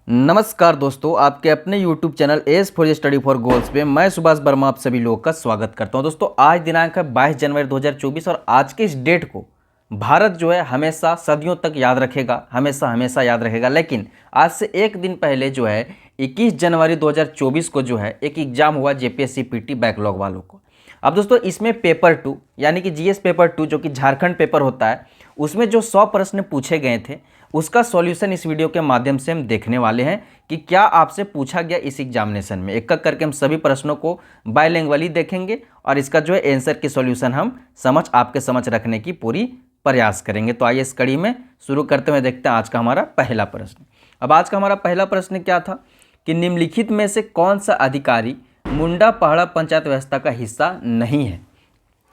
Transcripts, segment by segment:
नमस्कार दोस्तों, आपके अपने YouTube channel S for study for goals पे मैं सुभाष वर्मा आप सभी लोगों का स्वागत करता हूं। दोस्तों, आज दिनांक है 22 जनवरी 2024 और आज के इस डेट को भारत जो है हमेशा सदियों तक याद रखेगा, हमेशा हमेशा याद रखेगा। लेकिन आज से एक दिन पहले जो है 21 जनवरी 2024 को जो है एक एग्जाम हुआ जेपीएससी पीटी बैकलॉग वालों को। अब दोस्तों इसमें पेपर 2 यानी कि जीएस पेपर 2 जो कि झारखंड पेपर होता है, उसमें जो 100 प्रश्न पूछे गए थे उसका सॉल्यूशन इस वीडियो के माध्यम से हम देखने वाले हैं कि क्या आपसे पूछा गया इस एग्जामिनेशन में। एक एक करके हम सभी प्रश्नों को बायलैंग्वेजली देखेंगे और इसका जो है आंसर की सॉल्यूशन हम आपके समझ रखने की पूरी प्रयास करेंगे। तो आइए इस कड़ी में शुरू करते हुए देखते हैं आज का हमारा पहला प्रश्न। अब आज का हमारा पहला प्रश्न क्या था कि निम्नलिखित में से कौन सा अधिकारी मुंडा पहाड़ा पंचायत व्यवस्था का हिस्सा नहीं है।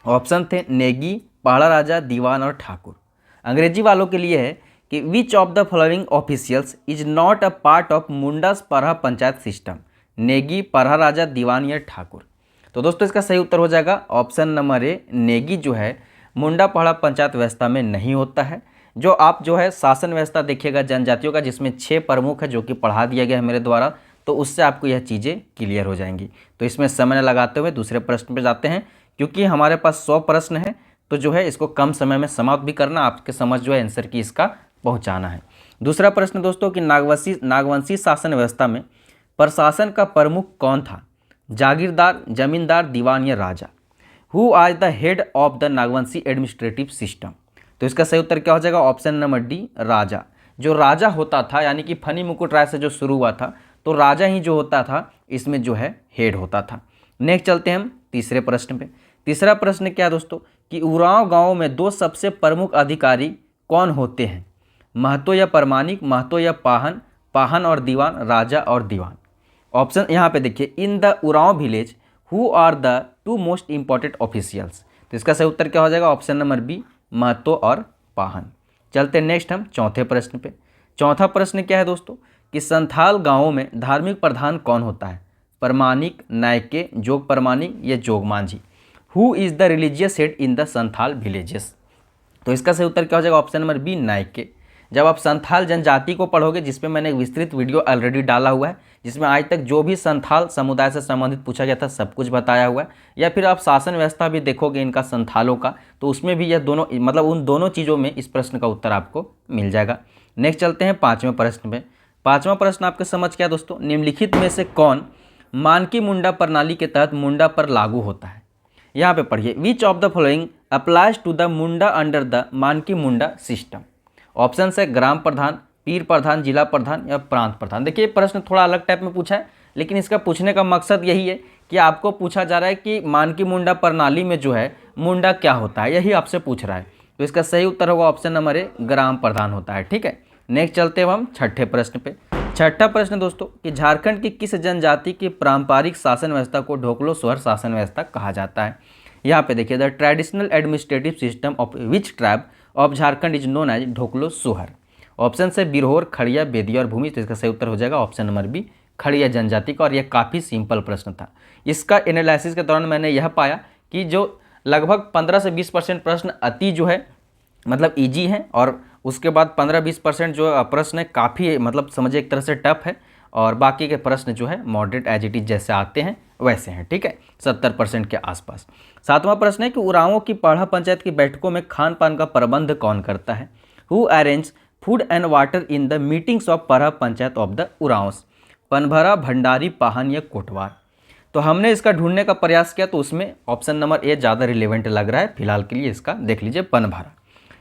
ऑप्शन थे नेगी, पहाड़ा राजा, दीवान और ठाकुर। अंग्रेजी वालों के लिए है कि which of the following officials is not a part of Mundas पढ़ा पंचायत सिस्टम। नेगी, पढ़ा राजा, दीवान या ठाकुर। तो दोस्तों इसका सही उत्तर हो जाएगा ऑप्शन नंबर ए, नेगी जो है मुंडा पढ़ा पंचायत व्यवस्था में नहीं होता है। जो आप जो है शासन व्यवस्था देखिएगा जनजातियों का, जिसमें 6 प्रमुख है जो कि पढ़ा दिया गया है मेरे द्वारा, तो उससे आपको यह चीज़ें क्लियर हो जाएंगी। तो इसमें समय न लगाते हुए दूसरे प्रश्न पर जाते हैं, क्योंकि हमारे पास 100 प्रश्न है तो जो है इसको कम समय में समाप्त भी करना, आपके समझ जो है आंसर की इसका पहुंचाना है। दूसरा प्रश्न दोस्तों कि नागवंशी शासन व्यवस्था में प्रशासन का प्रमुख कौन था। जागीरदार, जमींदार, दीवान या राजा। Who are the head of the Nagvanshi administrative system. तो इसका सही उत्तर क्या हो जाएगा ऑप्शन नंबर डी, राजा। जो राजा होता था यानी कि फनी मुकुट राय से जो शुरू हुआ था, तो राजा ही जो होता था इसमें जो है हेड होता था। नेक्स्ट चलते हैं हम तीसरे प्रश्न पे। तीसरा प्रश्न क्या है दोस्तों कि उरांव गांव में 2 सबसे प्रमुख अधिकारी कौन होते हैं। महतो या परमानिक, महतो या पाहन, पाहन और दीवान, राजा और दीवान। ऑप्शन यहाँ पे देखिए, in the Oraon village who are the 2 most important officials. तो इसका सही उत्तर क्या हो जाएगा ऑप्शन नंबर बी, महतो और पाहन। चलते हैं नेक्स्ट हम चौथे प्रश्न पे। चौथा प्रश्न क्या है दोस्तों कि संथाल गांवों में धार्मिक प्रधान कौन होता है। परमानिक, नायके, जोग परमानिक या जोग Manjhi. Who is the religious head in the Santhal villages. तो इसका सही उत्तर क्या हो जाएगा ऑप्शन नंबर बी, नायके। जब आप संथाल जनजाति को पढ़ोगे, जिसमें मैंने एक विस्तृत वीडियो ऑलरेडी डाला हुआ है, जिसमें आज तक जो भी संथाल समुदाय से संबंधित पूछा गया था सब कुछ बताया हुआ है, या फिर आप शासन व्यवस्था भी देखोगे इनका संथालों का, तो उसमें भी यह दोनों मतलब उन दोनों चीज़ों में इस प्रश्न का उत्तर आपको मिल जाएगा। नेक्स्ट चलते हैं पाँचवें प्रश्न पे। पाँचवा प्रश्न आपके समझ क्या दोस्तों, निम्नलिखित में से कौन मानकी मुंडा प्रणाली के तहत मुंडा पर लागू होता है। यहाँ पे पढ़िए, which of the following applies to the Munda under the Manki Munda system. Option है ग्राम प्रधान, पीर प्रधान, जिला प्रधान या प्रांत प्रधान। देखिए प्रश्न थोड़ा अलग टाइप में पूछा है, लेकिन इसका पूछने का मकसद यही है कि आपको पूछा जा रहा है कि मानकी मुंडा प्रणाली में जो है मुंडा क्या होता है, यही आपसे पूछ रहा है। तो इसका सही उत्तर होगा ऑप्शन नंबर ए, ग्राम प्रधान होता है। ठीक है, नेक्स्ट चलते हैं हम छठे प्रश्न पे। छठा प्रश्न दोस्तों कि झारखंड की किस जनजाति की पारंपरिक शासन व्यवस्था को ढोकलो सोहर शासन व्यवस्था कहा जाता है। यहाँ पे देखिए, the traditional administrative system of which tribe of Jharkhand is known as Dhoklo Sohor. Option से बिरहोर, खड़िया, बेदिया और भूमि। तो इसका सही उत्तर हो जाएगा ऑप्शन नंबर बी, खड़िया जनजाति का। और यह काफ़ी सिंपल प्रश्न था। इसका एनालिसिस के दौरान मैंने यह पाया कि जो लगभग 15 से 20% प्रश्न अति जो है मतलब ईजी हैं, और उसके बाद 15-20% जो प्रश्न है काफ़ी मतलब समझिए एक तरह से टफ है, और बाकी के प्रश्न जो है मॉडरेट एज इट इज जैसे आते हैं वैसे हैं। ठीक है, 70% के आसपास। सातवां प्रश्न है कि उरांवों की पाढ़ा पंचायत की बैठकों में खान पान का प्रबंध कौन करता है। Who arrange food and water in the meetings of Parha panchayat of the Oraons. Panbhara, Bhandari, Pahan या कोटवार। तो हमने इसका ढूंढने का प्रयास किया, तो उसमें ऑप्शन नंबर ए ज़्यादा रिलेवेंट लग रहा है फिलहाल के लिए, इसका देख लीजिए, पनभरा।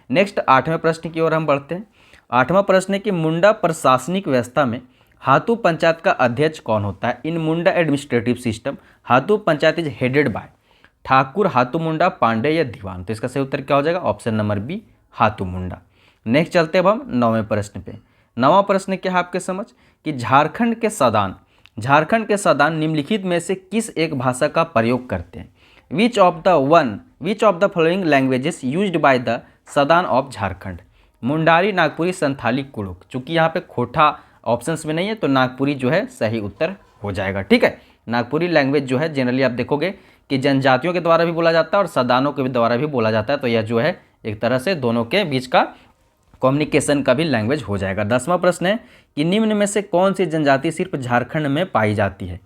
नेक्स्ट आठवें प्रश्न की ओर हम बढ़ते हैं। आठवां प्रश्न है कि मुंडा प्रशासनिक व्यवस्था में हातू पंचायत का अध्यक्ष कौन होता है। In Munda administrative system Hatu panchayat is headed by Thakur, Hatu Munda, Pandey या दीवान। तो इसका सही उत्तर क्या हो जाएगा option number B, Hatu Munda. Next चलते हैं अब हम नौवें प्रश्न पे। नौवां प्रश्न क्या है आपके समझ कि झारखंड के सदान निम्नलिखित में से किस एक भाषा का प्रयोग करते हैं। Which of the following languages used by the Sadan of Jharkhand. Mundari, Nagpuri, Santhali, Kurukh. चूंकि यहाँ पे खोटा ऑप्शंस में नहीं है, तो नागपुरी जो है सही उत्तर हो जाएगा। ठीक है, नागपुरी लैंग्वेज जो है जनरली आप देखोगे कि जनजातियों के द्वारा भी बोला जाता है और सदानों के द्वारा भी बोला जाता है। तो यह जो है एक तरह से दोनों के बीच का कम्युनिकेशन का भी लैंग्वेज हो जाएगा। 10वां प्रश्न है कि निम्न में से कौन सी जनजाति सिर्फ झारखंड में पाई जाती है।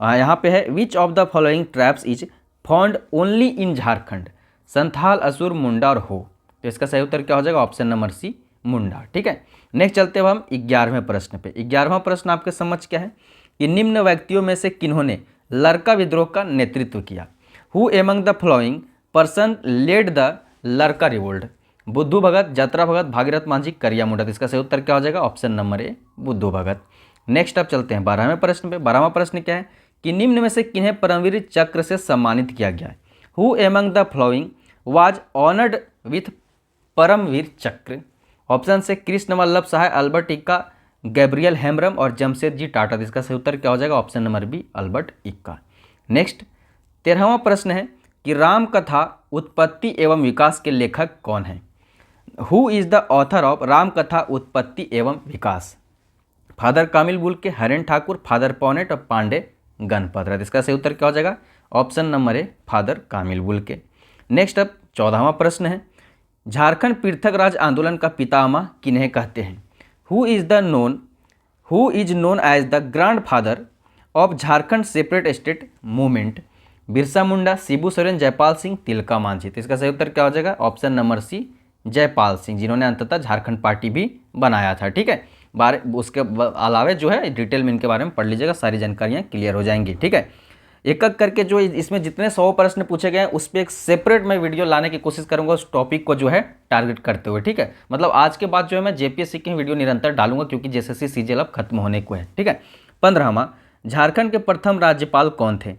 यहाँ पे है which of the following tribes is found only in Jharkhand, Santhal, असुर, मुंडा और हो। तो इसका सही उत्तर क्या हो जाएगा, ऑप्शन नंबर सी मुंडा। ठीक है, नेक्स्ट चलते हुए हम 11वें प्रश्न पे। 11वां प्रश्न आपके समझ क्या है कि निम्न व्यक्तियों में से किन्होंने लरका विद्रोह का नेतृत्व किया। Who among the following person led the Larka revolt. Buddhu Bhagat, Jatra भगत, भागीरथ मांझी, करिया मुंडा। तो इसका सही उत्तर क्या हो जाएगा, ऑप्शन नंबर ए बुद्धू भगत। नेक्स्ट अब चलते हैं 12वें प्रश्न पे। 12वां प्रश्न क्या है कि निम्न में से किन्हें परमवीर चक्र से सम्मानित किया गया है। Who among the following was honoured with Param Vir Chakra. Option से कृष्ण वल्लभ सहाय, अल्बर्ट इक्का, गैब्रियल हेम्ब्रम और जमशेद जी टाटा। तो इसका सही उत्तर क्या हो जाएगा, ऑप्शन नंबर बी अल्बर्ट इक्का। नेक्स्ट 13वां प्रश्न है कि राम कथा उत्पत्ति एवं विकास के लेखक कौन है। Who is the author of Ram कथा उत्पत्ति एवं विकास। फादर कामिल बुल के, हरेन ठाकुर, फादर पौनेट और पांडे गणपत राय। इसका सही उत्तर क्या हो जाएगा, option number a father Kamil bull के। नेक्स्ट अब 14वां प्रश्न है झारखंड पृथक राज आंदोलन का पितामह किन्हें कहते हैं। Who is known as the grandfather of Jharkhand separate state movement. Birsa Munda, Shibu Soren, Jaipal Singh, Tilka Manjhi. तो इसका सही उत्तर क्या हो जाएगा, option number C Jaipal Singh, जिन्होंने अंततः झारखंड पार्टी भी बनाया था। ठीक है, उसके अलावा जो है डिटेल में इनके बारे में पढ़ लीजिएगा, सारी जानकारियाँ क्लियर हो जाएंगी। ठीक है, एक एक करके जो इसमें जितने 100 प्रश्न पूछे गए हैं उस पर एक सेपरेट मैं वीडियो लाने की कोशिश करूंगा उस टॉपिक को जो है टारगेट करते हुए। ठीक है, मतलब आज के बाद जो है मैं जेपीएससी की वीडियो निरंतर डालूंगा क्योंकि जेएसएससी सीजीएल अब खत्म होने को है। ठीक है, 15वां झारखंड के प्रथम राज्यपाल कौन थे।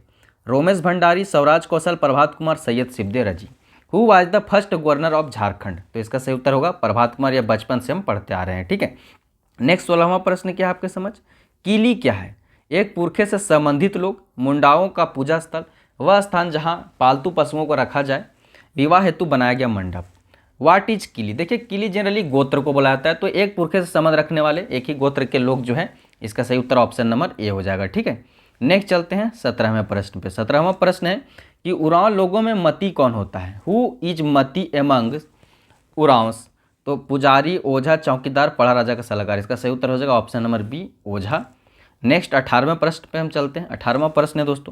रोमेश भंडारी, स्वराज कौशल, प्रभात कुमार, सैयद शिवदे रजी। Who was the first governor of Jharkhand. तो इसका सही उत्तर होगा प्रभात कुमार, या बचपन से हम पढ़ते आ रहे हैं। ठीक है, नेक्स्ट 16वां प्रश्न क्या है आपके समझ, कीली क्या है। एक पुरखे से संबंधित लोग, मुंडाओं का पूजा स्थल, वह स्थान जहां पालतू पशुओं को रखा जाए, विवाह हेतु बनाया गया मंडप। व्हाट इज कीली। देखिए कीली जनरली गोत्र को बोला जाता है, तो एक पुरखे से संबंध रखने वाले एक ही गोत्र के लोग जो है, इसका सही उत्तर ऑप्शन नंबर ए हो जाएगा। ठीक है, नेक्स्ट चलते हैं 17वें प्रश्न पे। 17वां प्रश्न है कि उरांव लोगों में मती कौन होता है। हु इज मती एमंग उरांव्स। तो पुजारी, ओझा, चौकीदार, पढ़ा राजा का सलाहकार। इसका सही उत्तर हो जाएगा ऑप्शन नंबर बी ओझा। नेक्स्ट 18वें प्रश्न पे हम चलते हैं। 18वां प्रश्न है दोस्तों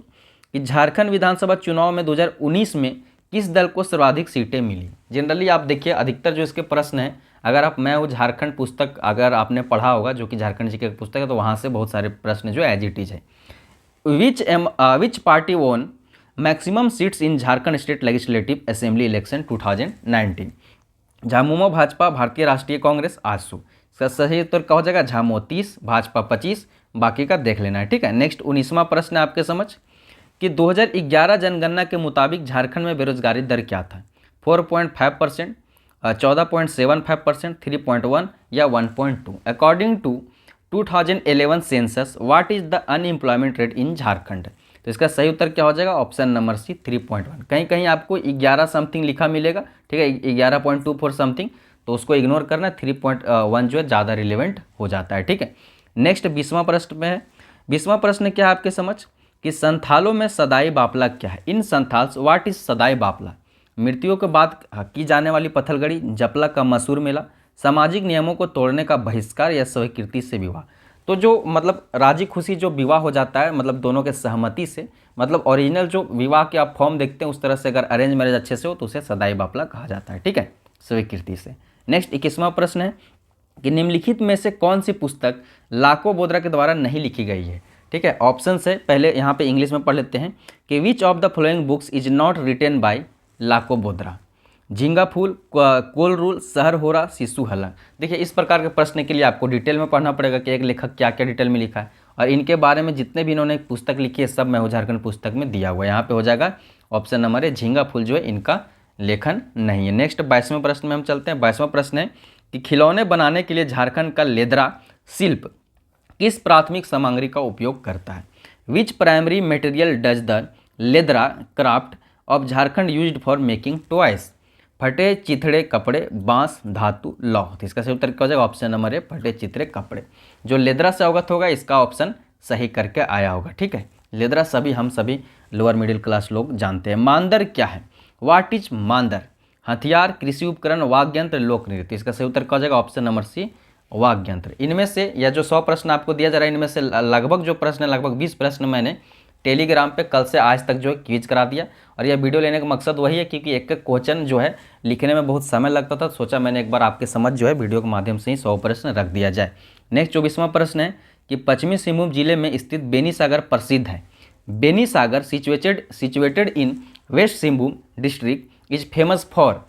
कि झारखंड विधानसभा चुनाव में 2019 में किस दल को सर्वाधिक सीटें मिली। जनरली आप देखिए अधिकतर जो इसके प्रश्न हैं, अगर आप मैं वो झारखंड पुस्तक अगर आपने पढ़ा होगा जो कि झारखंड जी की पुस्तक है, तो वहाँ से बहुत सारे प्रश्न जो एज इट इज है। विच पार्टी वोन maximum seats in Jharkhand state legislative assembly election 2019। Jhamumo Bhajpa, भारतीय राष्ट्रीय कांग्रेस, आजसू। इसका सही उत्तर क्या हो जाएगा, झामो 30, भाजपा 25, बाकी का देख लेना है। ठीक है, नेक्स्ट 19वां प्रश्न है आपके समझ कि 2011 जनगणना के मुताबिक झारखंड में बेरोजगारी दर क्या था। 4.5%, 14.75%, 3.1 या 1.2। According to 2011 census what is the unemployment rate in Jharkhand. तो इसका सही उत्तर क्या हो जाएगा, ऑप्शन नंबर सी 3.1। कहीं कहीं आपको 11 समथिंग लिखा मिलेगा। ठीक है, 11.24 समथिंग, तो उसको इग्नोर करना, 3.1 जो है ज़्यादा रिलेवेंट हो जाता है। ठीक है, नेक्स्ट 20वां प्रश्न में है। 20वां प्रश्न क्या है आपके समझ कि संथालों में सदाई बापला क्या है। इन संथाल्स व्हाट इज सदाई बापला। मृत्यु के बाद की जाने वाली पत्थलगड़ी, जपला का मशहूर मेला, सामाजिक नियमों को तोड़ने का बहिष्कार या स्वीकृति से विवाह। तो जो मतलब राजी खुशी जो विवाह हो जाता है, मतलब दोनों के सहमति से, मतलब ओरिजिनल जो विवाह के आप फॉर्म देखते हैं उस तरह से अगर अरेंज मैरिज अच्छे से हो तो उसे सदाई बापला कहा जाता है। ठीक है, स्वीकृति से। नेक्स्ट 21वां प्रश्न है कि निम्नलिखित में से कौन सी पुस्तक लाको बोद्रा के द्वारा नहीं लिखी गई है। ठीक है, ऑप्शन से पहले यहाँ पे इंग्लिश में पढ़ लेते हैं कि which of the following books is not written by Lako Bodra. Jhinga Phool, coal rule, शहर होरा, शिशु हला। देखिए इस प्रकार के प्रश्न के लिए आपको डिटेल में पढ़ना पड़ेगा कि एक लेखक क्या क्या डिटेल में लिखा है, और इनके बारे में जितने भी इन्होंने पुस्तक लिखी है सब मैं हूँ झारखंड पुस्तक में दिया हुआ है। यहाँ पे हो जाएगा ऑप्शन नंबर ए झींगा फूल जो है इनका लेखन नहीं है। नेक्स्ट 22वें प्रश्न में हम चलते हैं। 22वां प्रश्न है कि खिलौने बनाने के लिए झारखंड का लेदरा शिल्प किस प्राथमिक सामग्री का उपयोग करता है। Which primary material does the Ledra craft of Jharkhand used for making toys. फटे चिथड़े कपड़े, बांस, धातु, लौह। तो इसका सही उत्तर क्या हो जाएगा, ऑप्शन नंबर ए फटे चिथड़े कपड़े। जो लेदरा से अवगत होगा इसका ऑप्शन सही करके आया होगा। ठीक है, लेदरा हम सभी लोअर मिडिल क्लास लोग जानते हैं। मांदर क्या है, व्हाट इज मांदर। हथियार, कृषि उपकरण, वाद्य यंत्र, लोक नृत्य। इसका सही उत्तर क्या हो जाएगा? ऑप्शन नंबर सी, वाद्य यंत्र। इनमें से या जो 100 प्रश्न आपको दिया जा रहा है, इनमें से लगभग जो प्रश्न है, लगभग 20 प्रश्न मैंने टेलीग्राम पे कल से आज तक जो है क्विज करा दिया। और यह वीडियो लेने का मकसद वही है क्योंकि एक एक क्वेश्चन जो है लिखने में बहुत समय लगता था, सोचा मैंने एक बार आपके समझ जो है वीडियो के माध्यम से ही 100 प्रश्न रख दिया जाए। नेक्स्ट 24वां प्रश्न है कि पश्चिमी सिंहभूम जिले में स्थित बेनी सागर प्रसिद्ध है। Beni Sagar situated in west Singhbhum district is famous for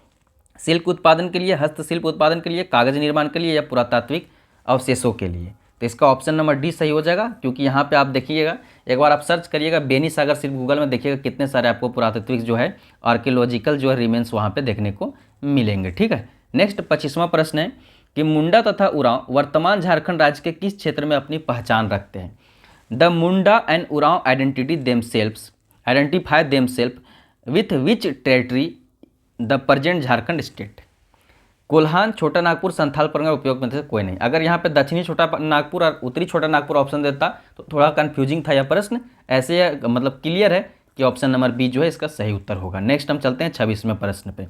silk उत्पादन के लिए, हस्तशिल्प उत्पादन के लिए, कागज निर्माण के लिए, या पुरातात्विक अवशेषों के लिए। तो इसका ऑप्शन नंबर डी सही हो जाएगा, क्योंकि यहाँ पे आप देखिएगा, एक बार आप सर्च करिएगा बेनी सागर सिर्फ गूगल में देखिएगा, कितने सारे आपको पुरातात्विक जो है आर्कियोलॉजिकल जो है रिमेन्स वहाँ पे देखने को मिलेंगे। ठीक है। नेक्स्ट 25वां प्रश्न है कि मुंडा तथा उरांव वर्तमान झारखंड राज्य के किस क्षेत्र में अपनी पहचान रखते हैं? The Munda and Oraon identify themselves with which territory the present Jharkhand state? Kolhan, Chota Nagpur, Santhal Pargana उपयोग में से कोई नहीं। अगर यहाँ पे दक्षिणी छोटा नागपुर और उत्तरी छोटा नागपुर ऑप्शन देता तो थोड़ा कंफ्यूजिंग था यह प्रश्न। ऐसे मतलब क्लियर है कि ऑप्शन नंबर बी जो है इसका सही उत्तर होगा। नेक्स्ट हम चलते हैं 26वें प्रश्न पे।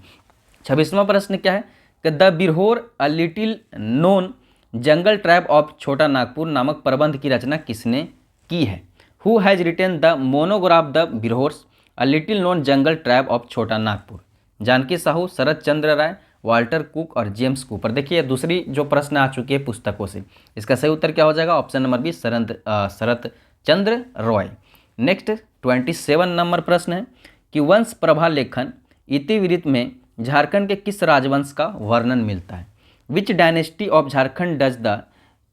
26वां प्रश्न क्या है कि the Birhor a little known jungle tribe of Chota Nagpur नामक प्रबंध की रचना किसने की है? Who has written the monograph the Birhors a little known jungle tribe of Chota Nagpur? Janki Sahu, Sharat Chandra Roy, Walter Cook और जेम्स कूपर। देखिए दूसरी जो प्रश्न आ चुकी है पुस्तकों से, इसका सही उत्तर क्या हो जाएगा? ऑप्शन नंबर बी, शरद चंद्र रॉय। नेक्स्ट 27 नंबर प्रश्न है कि वंश प्रभा लेखन इतिवृत्त में झारखंड के किस राजवंश का वर्णन मिलता है? विच dynasty of Jharkhand does the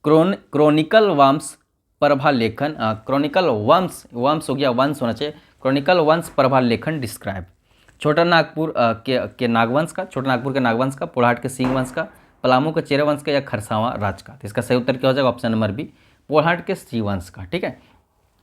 Chronicle वंश प्रभा लेखन, क्रॉनिकल वंश हो गया, वंश होना चाहिए, क्रॉनिकल वंश प्रभा लेखन डिस्क्राइब? छोटा नागपुर के नागवंश का, छोटा नागपुर के नागवंश का, पोड़ाहाट के सिंह वंश का, पलामू के चेरा वंश का, या खरसावां राज का? तो इसका सही उत्तर क्या हो जाएगा? ऑप्शन नंबर बी, पोड़ाहाट के सिंह वंश का। ठीक है।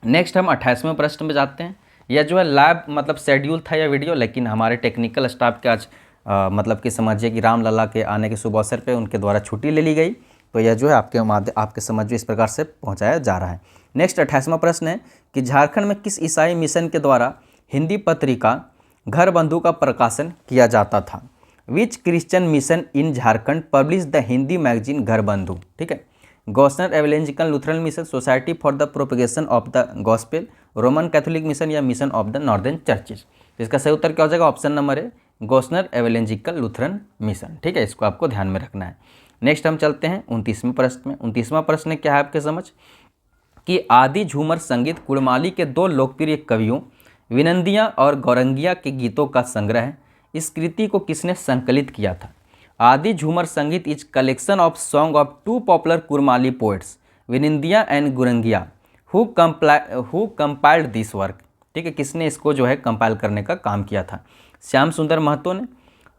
नेक्स्ट हम 28वें प्रश्न में जाते हैं। यह जो है लाइव मतलब शेड्यूल था यह वीडियो, लेकिन हमारे टेक्निकल स्टाफ के आज मतलब कि समझिए कि रामलला के आने के शुभ अवसर पर उनके द्वारा छुट्टी ले ली गई, तो यह जो है आपके समझ में इस प्रकार से पहुँचाया जा रहा है। नेक्स्ट 28वां प्रश्न है कि झारखंड में किस ईसाई मिशन के द्वारा हिंदी पत्रिका घर बंधु का प्रकाशन किया जाता था? Which Christian mission in Jharkhand publish the Hindi magazine Ghar Bandhu? ठीक है। Gossner evangelical Lutheran mission, society for the propagation of the gospel, Roman Catholic mission, या mission of the northern churches? इसका सही उत्तर क्या हो जाएगा? ऑप्शन नंबर है, गॉस्नर एवेंजेलिकल लूथरन मिशन। ठीक है, इसको आपको ध्यान में रखना है। नेक्स्ट हम चलते हैं 29वें प्रश्न में। 29वां प्रश्न क्या है आपके समझ कि आदि झूमर संगीत कुड़माली के दो लोकप्रिय कवियों विनंदिया और गौरंगिया के गीतों का संग्रह है। इस कृति को किसने संकलित किया था? Adi Jhumar Sangeet is collection of song of two popular Kudmali poets Vinandiya and Gurangiya who compiled this work. ठीक है, किसने इसको जो है कंपाइल करने का काम किया था? श्याम सुंदर महतो ने,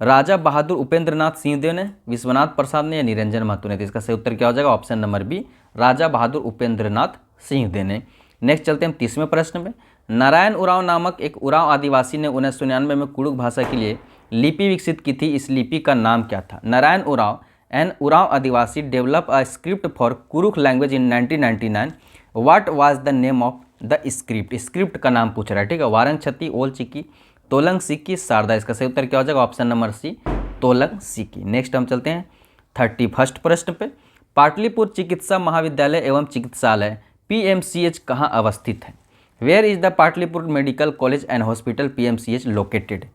राजा बहादुर उपेंद्रनाथ सिंहदेव ने, विश्वनाथ प्रसाद ने, या निरंजन महतो ने? तो इसका सही उत्तर क्या हो जाएगा? ऑप्शन नंबर बी, राजा बहादुर उपेंद्रनाथ सिंहदेव ने। नेक्स्ट चलते हैं हम 30वें प्रश्न में। नारायण उरांव नामक एक उरांव आदिवासी ने 1999 में कुड़ुक भाषा के लिए लिपि विकसित की थी। इस लिपि का नाम क्या था? Narayan Oraon an Oraon adivasi develop a script for Kurukh language in 1999। What was the name of the script? Script का नाम पूछ रहा है। ठीक है, वारंग छत्ती, ओल चिकी, तोलंग सिक्की, शारदा? इसका सही उत्तर क्या हो जाएगा? ऑप्शन नंबर सी, तोलंग सिक्की। नेक्स्ट हम चलते हैं 31 प्रश्न पे। पाटलिपुत्र चिकित्सा महाविद्यालय एवं चिकित्सालय PMCH कहाँ अवस्थित है? Where is the Pataliputra medical college and hospital PMCH located?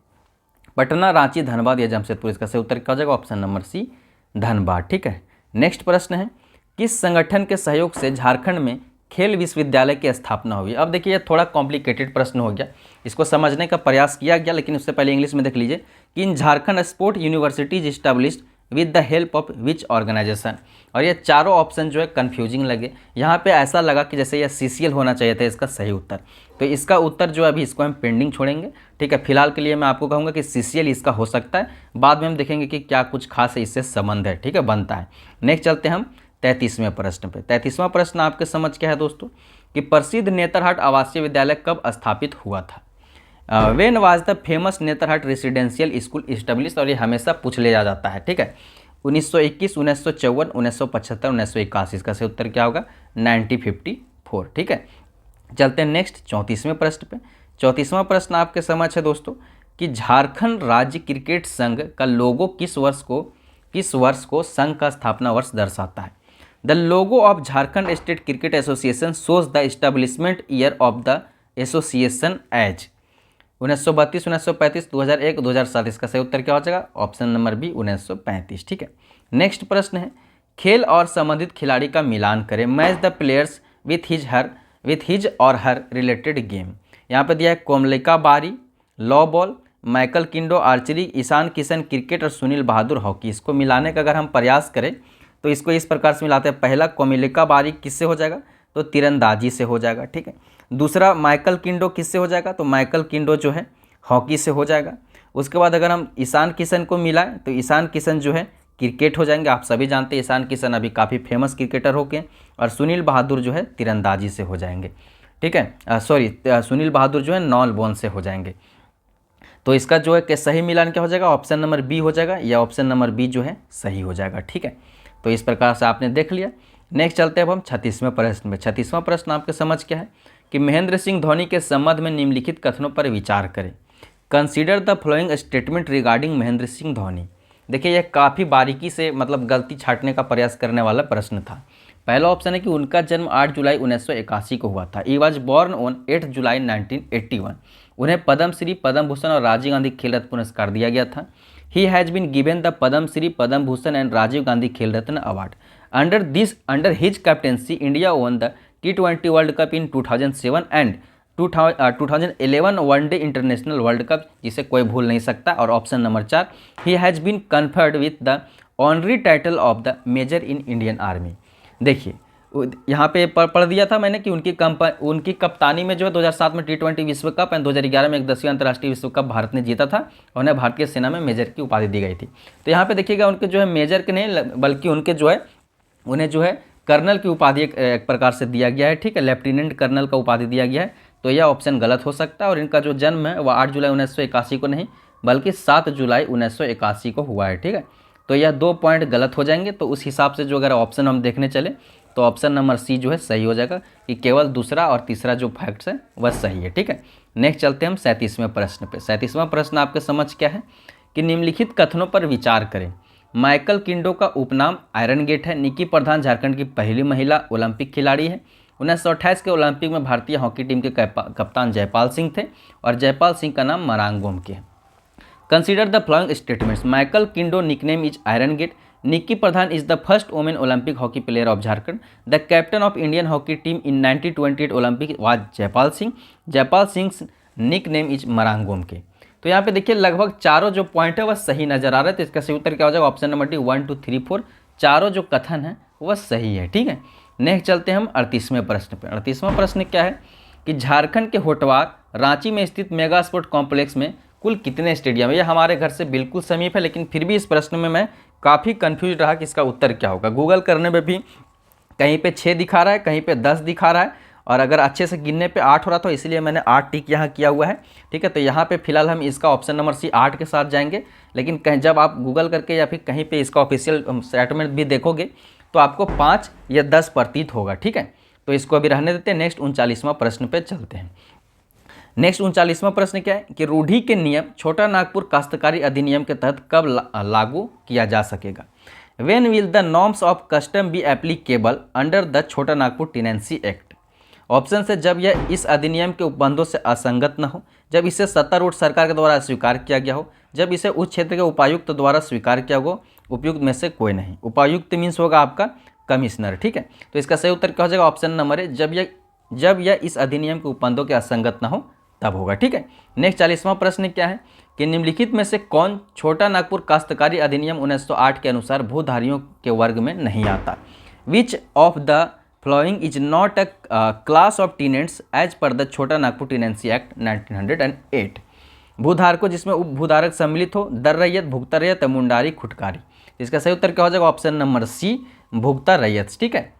Patna, Ranchi, Dhanbad या जमशेदपुर? इसका सही उत्तर क्या हो जाएगा? Option number C, Dhanbad. ठीक है। नेक्स्ट प्रश्न है किस संगठन के सहयोग से झारखंड में खेल विश्वविद्यालय की स्थापना हुई? अब देखिए यह थोड़ा कॉम्प्लिकेटेड प्रश्न हो गया, इसको समझने का प्रयास किया गया, लेकिन उससे पहले इंग्लिश में देख लीजिए कि in Jharkhand sport universities established with the help of which organization? और ये चारों ऑप्शन जो है कन्फ्यूजिंग लगे। यहाँ पे ऐसा लगा कि जैसे यह CCL होना चाहिए था इसका सही उत्तर, तो इसका उत्तर जो है अभी इसको हम पेंडिंग छोड़ेंगे। ठीक है, फिलहाल के लिए मैं आपको कहूँगा कि CCL इसका हो सकता है, बाद में हम देखेंगे कि क्या कुछ खास इससे संबंध है। ठीक है, बनता है। नेक्स्ट चलते हैं हम 33वें प्रश्न पे। 33वां प्रश्न आपके समझ क्या है दोस्तों कि प्रसिद्ध नेतरहाट आवासीय विद्यालय कब स्थापित हुआ था? When was the famous Netarhat residential school establish? और ये हमेशा पूछ लिया जाता है। ठीक है, 1921, 1954, 1975, 1981? इसका सही उत्तर क्या होगा? 1954। ठीक है, चलते हैं नेक्स्ट 34वें प्रश्न पे। 34वां प्रश्न आपके समझ है दोस्तों कि झारखंड राज्य क्रिकेट संघ का लोगो किस वर्ष को संघ का स्थापना वर्ष दर्शाता है। The logo of Jharkhand state cricket association shows the establishment year of the association as 1932, 1935, 2001, 2007। इसका सही उत्तर क्या हो जाएगा? Option number B 1935। ठीक है, नेक्स्ट प्रश्न है, खेल और संबंधित खिलाड़ी का मिलान करें। Match the players with his और हर रिलेटेड गेम। यहाँ पे दिया है कोमलिका बारी लॉ बॉल, माइकल किंडो आर्चरी, ईशान किशन क्रिकेट और सुनील बहादुर हॉकी। इसको मिलाने का अगर हम प्रयास करें तो इसको इस प्रकार से मिलाते हैं। पहला कोमलिका बारी किससे हो जाएगा? तो तीरंदाजी से हो जाएगा। ठीक है, दूसरा माइकल किंडो किससे हो जाएगा? तो माइकल किंडो जो है हॉकी से हो जाएगा। उसके बाद अगर हम ईशान किशन को मिलाएं तो ईशान किशन जो है क्रिकेट हो जाएंगे। आप सभी जानते हैं ईशान किशन अभी काफ़ी फेमस क्रिकेटर हो गए। और सुनील बहादुर जो है तीरंदाजी से हो जाएंगे। ठीक है, सुनील बहादुर जो है नॉन बॉल से हो जाएंगे। तो इसका जो है कि सही मिलान क्या हो जाएगा? ऑप्शन नंबर बी हो जाएगा, या ऑप्शन नंबर बी जो है सही हो जाएगा। ठीक है, तो इस प्रकार से आपने देख लिया। नेक्स्ट चलते हैं अब हम 36वें प्रश्न में। 36वां प्रश्न आपके समझ क्या है कि महेंद्र सिंह धोनी के संबंध में निम्नलिखित कथनों पर विचार करें। Consider the following statement regarding Mahendra Singh Dhoni. देखिए यह काफ़ी बारीकी से मतलब गलती छांटने का प्रयास करने वाला प्रश्न था। पहला ऑप्शन है कि उनका जन्म 8 जुलाई 1981 को हुआ था। ही वॉज बॉर्न ऑन 8 जुलाई 1981। उन्हें पद्म श्री, पद्म भूषण और राजीव गांधी खेल रत्न पुरस्कार दिया गया था। He has been given the Padma Shri, Padma Bhushan and Rajiv Gandhi Khel Ratna award. Under his captaincy India won the T20 world cup in 2007 and 2011 one day international world cup, जिसे कोई भूल नहीं सकता। और option number 4, he has been conferred with the honorary title of the major in Indian army. देखिए यहाँ पे पढ़ दिया था मैंने कि उनकी कप्तानी में जो है 2007 में T20 विश्व कप एंड 2011 में एक 10वीं अंतर्राष्ट्रीय विश्व कप भारत ने जीता था और उन्हें भारतीय सेना में मेजर की उपाधि दी गई थी। तो यहाँ पे देखिएगा उनके जो है मेजर के नहीं बल्कि उनके जो है उन्हें जो है कर्नल की उपाधि एक प्रकार से दिया गया है। ठीक है, लेफ्टिनेंट कर्नल का उपाधि दिया गया है। तो यह ऑप्शन गलत हो सकता है। और इनका जो जन्म है वह 8 जुलाई 1981 को नहीं बल्कि 7 जुलाई 1981 को हुआ है। ठीक है, तो यह 2 पॉइंट गलत हो जाएंगे। तो उस हिसाब से जो अगर ऑप्शन हम देखने चले तो ऑप्शन नंबर सी जो है सही हो जाएगा कि केवल दूसरा और तीसरा जो फैक्ट्स है वह सही है। ठीक है, नेक्स्ट चलते हैं हम 37वें प्रश्न पे। 37वां प्रश्न आपके समझ क्या है कि निम्नलिखित कथनों पर विचार करें। माइकल किंडो का उपनाम आयरन गेट है। निकी प्रधान झारखंड की पहली महिला ओलंपिक खिलाड़ी है। 1928 के ओलंपिक में भारतीय हॉकी टीम के कप्तान जयपाल सिंह थे और जयपाल सिंह का नाम मरांगोम के है। Consider the following statements. Michael Kindo nickname is iron gate. Nikki Pradhan is the first women Olympic hockey player of Jharkhand. The captain of Indian hockey team in 1928 Olympic was Jaipal Singh. Jaipal Singh nickname is मरांगोम के। तो यहाँ पे देखिए लगभग चारों जो point है वह सही नजर आ रहा है। तो इसका सही उत्तर क्या हो जाएगा? ऑप्शन नंबर डी 1 2 3 4 चारों जो कथन है वह सही है। ठीक है, नेक्स्ट चलते हैं हम 38वें प्रश्न पे। 38वां प्रश्न क्या है कि झारखंड के होटवार रांची में स्थित मेगा स्पोर्ट कॉम्प्लेक्स में कुल कितने स्टेडियम है? यह हमारे घर से बिल्कुल समीप है, लेकिन फिर भी इस प्रश्न में मैं काफ़ी कन्फ्यूज रहा कि इसका उत्तर क्या होगा। गूगल करने में भी कहीं पे 6 दिखा रहा है, कहीं पे 10 दिखा रहा है, और अगर अच्छे से गिनने पे 8 हो रहा था, इसलिए मैंने 8 टिक यहाँ किया हुआ है। ठीक है, तो यहाँ पे फिलहाल हम इसका ऑप्शन नंबर सी 8 के साथ जाएंगे। लेकिन कहीं जब आप गूगल करके या फिर कहीं पे इसका ऑफिशियल स्टेटमेंट भी देखोगे तो आपको 5 या 10 प्रतीत होगा। ठीक है, तो इसको अभी रहने देते हैं। नेक्स्ट 39वां प्रश्न पे चलते हैं। नेक्स्ट 39वां प्रश्न क्या है कि रूढ़ी के नियम छोटा नागपुर काश्तकारी अधिनियम के तहत कब लागू किया जा सकेगा? When will the norms of custom be applicable under the छोटा नागपुर टेनेंसी एक्ट? ऑप्शन से जब यह इस अधिनियम के उपबंधों से असंगत न हो, जब इसे सत्तारूढ़ सरकार के द्वारा स्वीकार किया गया हो, जब इसे उस क्षेत्र के उपायुक्त द्वारा स्वीकार किया हो। उपयुक्त में से कोई नहीं। उपायुक्त मीन्स होगा आपका कमिश्नर। ठीक है, तो इसका सही उत्तर क्या हो जाएगा? ऑप्शन नंबर ए, जब यह इस अधिनियम के उपबंधों के असंगत न हो तब होगा। ठीक है, नेक्स्ट 40वां प्रश्न क्या है कि निम्नलिखित में से कौन छोटा नागपुर काश्तकारी अधिनियम 1908 के अनुसार भूधारियों के वर्ग में नहीं आता? Which of the following is not a class of tenants as per the Chota Nagpur tenancy act 1908? भूधारकों जिसमें उपभूधारक सम्मिलित हो, दर रैयत, भुगता रैयत, मुंडारी, खुटकारी। इसका सही उत्तर क्या हो जाएगा? ऑप्शन नंबर सी भुगता रैयत। ठीक है,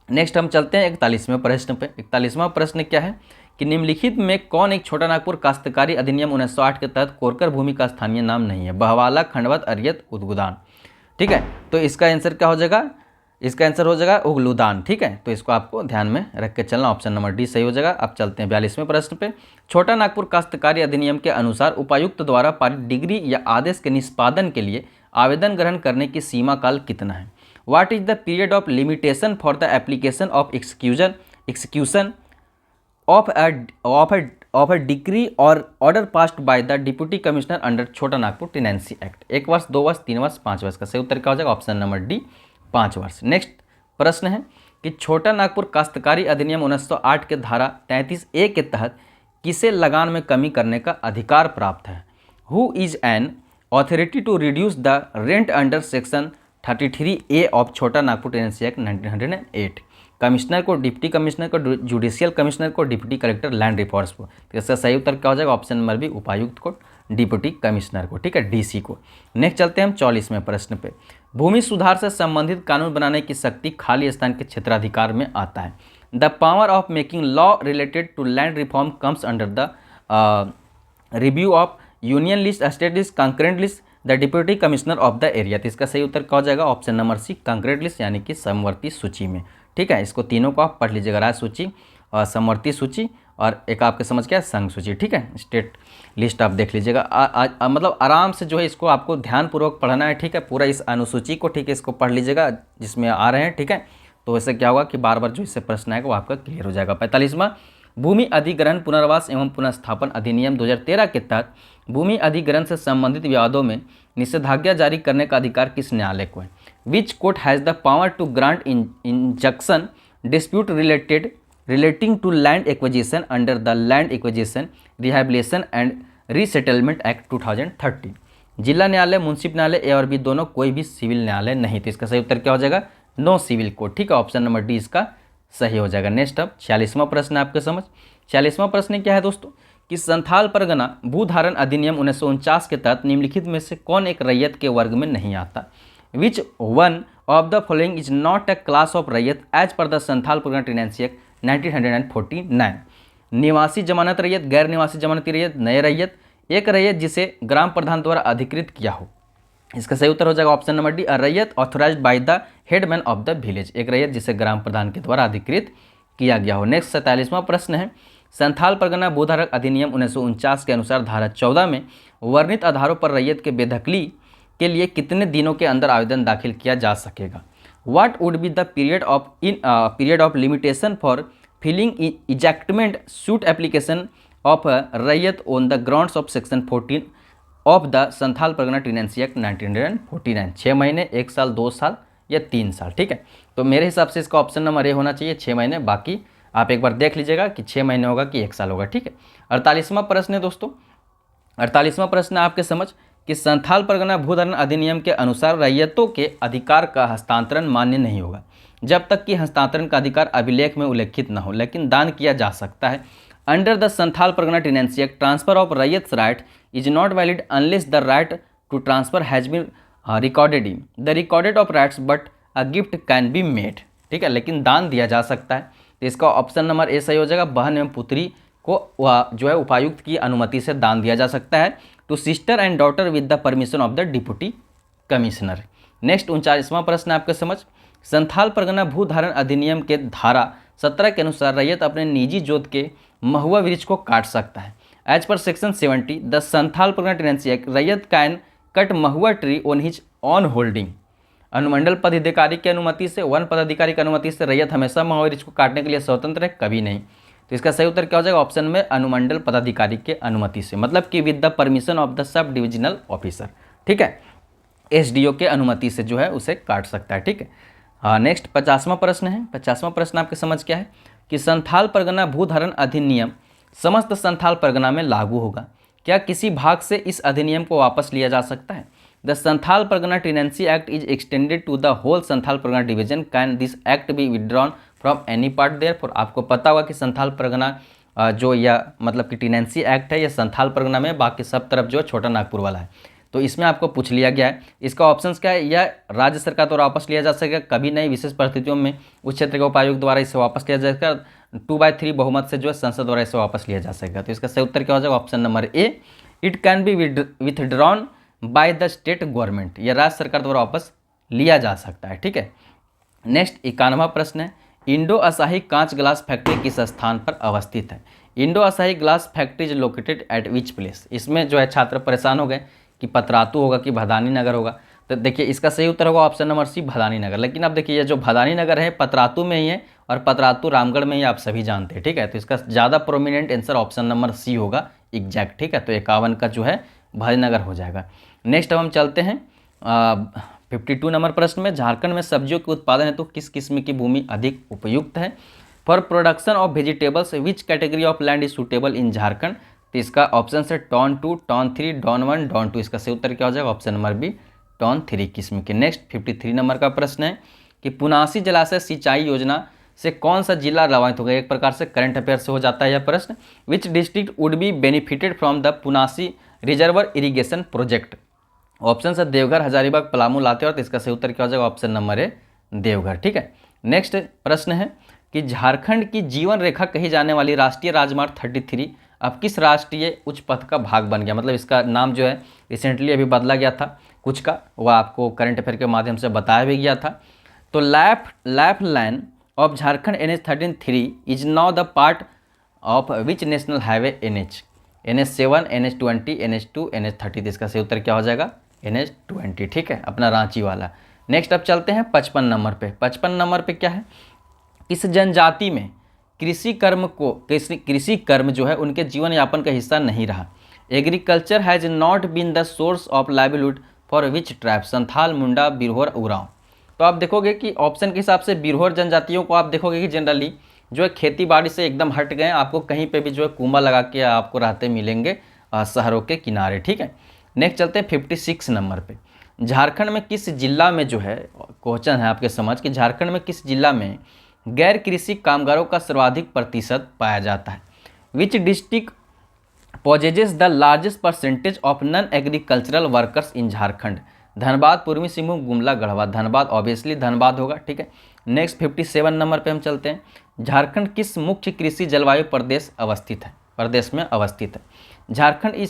नेक्स्ट हम चलते हैं 41वें प्रश्न पे। 41वां प्रश्न क्या है कि निम्नलिखित में कौन एक छोटा नागपुर काश्तकारी अधिनियम 1908 के तहत कोरकर भूमि का स्थानीय नाम नहीं है? बहवाला, खंडवत, अरियत, उदगुदान। ठीक है, तो इसका आंसर क्या हो जाएगा? इसका आंसर हो जाएगा उगलूदान। ठीक है, तो इसको आपको ध्यान में रख के चलना, ऑप्शन नंबर डी सही हो जाएगा। अब चलते हैं 42वें प्रश्न पे। छोटा नागपुर काश्तकारी अधिनियम के अनुसार उपायुक्त द्वारा पारित डिग्री या आदेश के निष्पादन के लिए आवेदन ग्रहण करने की सीमा काल कितना है? What is the period of limitation for the application of execution of a decree or order passed by the deputy commissioner under Chota Nagpur tenancy act? 1 वर्ष, 2 वर्ष, 3 वर्ष, 5 वर्ष? का सही उत्तर क्या हो जाएगा? ऑप्शन नंबर डी 5 वर्ष। नेक्स्ट प्रश्न है कि छोटा नागपुर काश्तकारी अधिनियम 1908 के धारा 33A के तहत किसे लगान में कमी करने का अधिकार प्राप्त है? Who is an authority to reduce the rent under section 33A of Chota Nagpur tenancy act 1908? Commissioner को, डिप्टी कमिश्नर को, जुडिशियल कमिश्नर को, डिप्टी कलेक्टर लैंड रिफॉर्म्स को? तो इसका सही उत्तर क्या हो जाएगा? ऑप्शन नंबर बी उपायुक्त को, डिप्टी कमिश्नर को। ठीक है, डीसी को। नेक्स्ट चलते हैं हम 44वें प्रश्न पे। भूमि सुधार से संबंधित कानून बनाने की शक्ति खाली स्थान के क्षेत्राधिकार में आता है। The power of making law related to land reform comes under the review of union list, state list, concurrent list, the deputy commissioner of the area? तो इसका सही उत्तर क्या हो जाएगा? Option number C concurrent list यानी कि समवर्ती सूची में। ठीक है, इसको तीनों को आप पढ़ लीजिएगा, राज्य सूची और समवर्ती सूची और एक आपके समझ क्या है संघ सूची। ठीक है, स्टेट लिस्ट आप देख लीजिएगा। मतलब आराम से जो है इसको आपको ध्यानपूर्वक पढ़ना है। ठीक है, पूरा इस अनुसूची को, ठीक है, इसको पढ़ लीजिएगा जिसमें आ रहे हैं। ठीक है, तो इससे क्या होगा कि बार बार जो इससे प्रश्न आएगा वो आपका क्लियर हो जाएगा। 45वां भूमि अधिग्रहण पुनर्वास एवं पुनर्स्थापन अधिनियम 2013 के तहत भूमि अधिग्रहण से संबंधित विवादों में निषेधाज्ञा जारी करने का अधिकार किस न्यायालय को है? Which court has the power to grant injunction dispute relating to land acquisition under the Land Acquisition, Rehabilitation and Resettlement Act 2013? जिला न्यायालय, मुंसिफ न्यायालय, ए और बी दोनों, कोई भी सिविल न्यायालय नहीं। तो इसका सही उत्तर क्या हो जाएगा? No civil court. ठीक है, ऑप्शन नंबर डी इसका सही हो जाएगा। नेक्स्ट अब 46वां प्रश्न आपके समझ। 46वां प्रश्न क्या है दोस्तों कि संथाल परगना भूधारण अधिनियम 1949 के तहत निम्नलिखित में से कौन एक रैयत के वर्ग में नहीं आता? Which one of the following is not a class of raiyat as per the Santhal Pargana tenancy act 1949? निवासी जमानत रैयत, गैर निवासी जमानती रैयत, नए रैयत, एक रैयत जिसे ग्राम प्रधान द्वारा अधिकृत किया हो? इसका सही उत्तर हो जाएगा ऑप्शन नंबर डी अ रैयत authorised by the headman of the village, एक रैयत जिसे ग्राम प्रधान के द्वारा अधिकृत किया गया हो। नेक्स्ट 47वां प्रश्न है संथाल परगना भूधारक अधिनियम 1949 के अनुसार धारा 14 में वर्णित आधारों पर रैयत के बेदखली के लिए कितने दिनों के अंदर आवेदन दाखिल किया जा सकेगा? What would be the period of limitation for filing ejectment suit application of a रैयत on the grounds of section 14 of the Santhal Pargana tenancy act 1949? 6 महीने, 1 साल, 2 साल या 3 साल? ठीक है, तो मेरे हिसाब से इसका ऑप्शन नंबर ए होना चाहिए 6 महीने। बाकी आप एक बार देख लीजिएगा कि 6 महीने होगा कि 1 साल होगा। ठीक है, 48वां प्रश्न है दोस्तों। 48वां प्रश्न आपके समझ कि संथाल परगना भूधारण अधिनियम के अनुसार रैयतों के अधिकार का हस्तांतरण मान्य नहीं होगा जब तक कि हस्तांतरण का अधिकार अभिलेख में उल्लेखित न हो, लेकिन दान किया जा सकता है। Under the Santhal Pargana tenancy act transfer of raiyat right is not valid unless the right to transfer has been recorded in the recorded of rights but a gift can be made. ठीक है, लेकिन दान दिया जा सकता है। तो इसका ऑप्शन नंबर ए सही हो जाएगा। बहन एवं पुत्री को जो है उपायुक्त की अनुमति से दान दिया जा सकता है to sister and daughter with the permission of the deputy commissioner. Next 49वां प्रश्न आपके समझ संथाल परगना भूधारण अधिनियम के धारा 17 के अनुसार रैयत अपने निजी जोत के महुआ वृक्ष को काट सकता है। As per section 70 the Santhal Pargana tenancy act raiyat can cut mahua tree on his own holding. अनुमंडल पदाधिकारी की अनुमति से, वन पदाधिकारी की अनुमति से रैयत हमेशा महुआ वृक्ष को काटने के लिए स्वतंत्र है? कभी नहीं। तो इसका सही उत्तर क्या हो जाएगा? ऑप्शन में अनुमंडल पदाधिकारी के अनुमति से, मतलब कि with the permission of the sub divisional officer. ठीक है, एसडीओ के अनुमति से जो है उसे काट सकता है। ठीक है, हाँ। नेक्स्ट 50वां प्रश्न है। 50वां प्रश्न आपके समझ क्या है कि संथाल परगना भूधारण अधिनियम समस्त संथाल परगना में लागू होगा? क्या किसी भाग से इस अधिनियम को वापस लिया जा सकता है? The Santhal Pargana tenancy act is extended to the whole Santhal Pargana division, can this act be withdrawn from any part therefore? आपको पता होगा कि संथाल परगना जो या मतलब कि टेनेंसी एक्ट है, यह संथाल परगना में, बाकी सब तरफ जो छोटा नागपुर वाला है। तो इसमें आपको पूछ लिया गया है, इसका ऑप्शंस क्या है? यह राज्य सरकार द्वारा वापस लिया जा सकेगा, कभी नहीं, विशेष परिस्थितियों में उस क्षेत्र के उपायुक्त द्वारा इसे वापस लिया जाएगा, 2/3 बहुमत से जो है संसद द्वारा इसे वापस लिया जा सकेगा। तो इसका सही उत्तर क्या हो जाएगा? Option number A it can be withdrawn by the state government, या राज्य सरकार द्वारा वापस लिया जा सकता है। ठीक है, नेक्स्ट 91वां प्रश्न है, इंडो असाही कांच ग्लास फैक्ट्री किस स्थान पर अवस्थित है? इंडो असाही glass factory is located at which place? इसमें जो है छात्र परेशान हो गए कि पतरातू होगा कि भदानी नगर होगा। तो देखिए इसका सही उत्तर होगा ऑप्शन नंबर सी, भदानी नगर। लेकिन अब देखिए ये जो भदानी नगर है पतरातू में ही है और पतरातू रामगढ़ में ही, आप सभी जानते हैं, ठीक है। तो इसका ज़्यादा prominent answer option number C होगा एग्जैक्ट, ठीक है। तो 51 का जो है भजनगर हो जाएगा। नेक्स्ट अब हम चलते हैं 52 नंबर प्रश्न में, झारखंड में सब्जियों के उत्पादन हेतु किस किस्म की भूमि अधिक उपयुक्त है? For production of vegetables which category of land is suitable in Jharkhand? तो इसका ऑप्शन है टॉन 2, टॉन 3, डॉन 1, डॉन 2। इसका सही उत्तर क्या हो जाएगा? ऑप्शन नंबर बी, टॉन 3 किस्म के। नेक्स्ट 53 नंबर का प्रश्न है कि पुनासी जलाशय सिंचाई योजना से कौन सा जिला लाभान्वित होगा? एक प्रकार से करंट अफेयर से हो जाता है यह प्रश्न। Which district would be benefited from the Punasi reservoir irrigation project? Option है देवघर, हजारीबाग, पलामू, लातेहार। तो इसका सही उत्तर क्या हो जाएगा? ऑप्शन नंबर ए, देवघर, ठीक है। नेक्स्ट प्रश्न है कि झारखंड की जीवन रेखा कही जाने वाली राष्ट्रीय राजमार्ग 33 अब किस राष्ट्रीय उच्च पथ का भाग बन गया? मतलब इसका नाम जो है रिसेंटली अभी बदला गया था कुछ का, वह आपको करंट अफेयर के माध्यम से बताया भी गया था। तो life line of Jharkhand NH-13 is now the part of which national highway NH? NH7, NH20, NH2, NH30। इसका सही उत्तर क्या हो जाएगा? NH20, ठीक है, अपना रांची वाला। नेक्स्ट अब चलते हैं 55 नंबर पे। 55 नंबर पे क्या है? किस जनजाति में कृषि कर्म जो है उनके जीवन यापन का हिस्सा नहीं रहा? Agriculture has not been the source of livelihood for which tribe? Santhal, Munda, Birhor, Oraon. तो आप देखोगे कि ऑप्शन के हिसाब से बिरहोर जनजातियों को आप देखोगे कि जनरली जो है खेती बाड़ी से एकदम हट गए, आपको कहीं पे भी जो है कुआं लगा के आपको रहते मिलेंगे शहरों के किनारे, ठीक है। नेक्स्ट चलते हैं 56 नंबर पे। झारखंड में किस जिला में जो है, क्वेश्चन है आपके समझ कि झारखंड में किस जिला में गैर कृषि कामगारों का सर्वाधिक प्रतिशत पाया जाता है? Which district possesses the largest percentage of non agricultural workers in Jharkhand? Dhanbad, Purbi Singhbhum, Gumla, Garhwa. Dhanbad, obviously Dhanbad होगा, ठीक है। नेक्स्ट 57 नंबर पे हम चलते हैं। झारखंड किस मुख्य कृषि जलवायु प्रदेश में अवस्थित है? Jharkhand is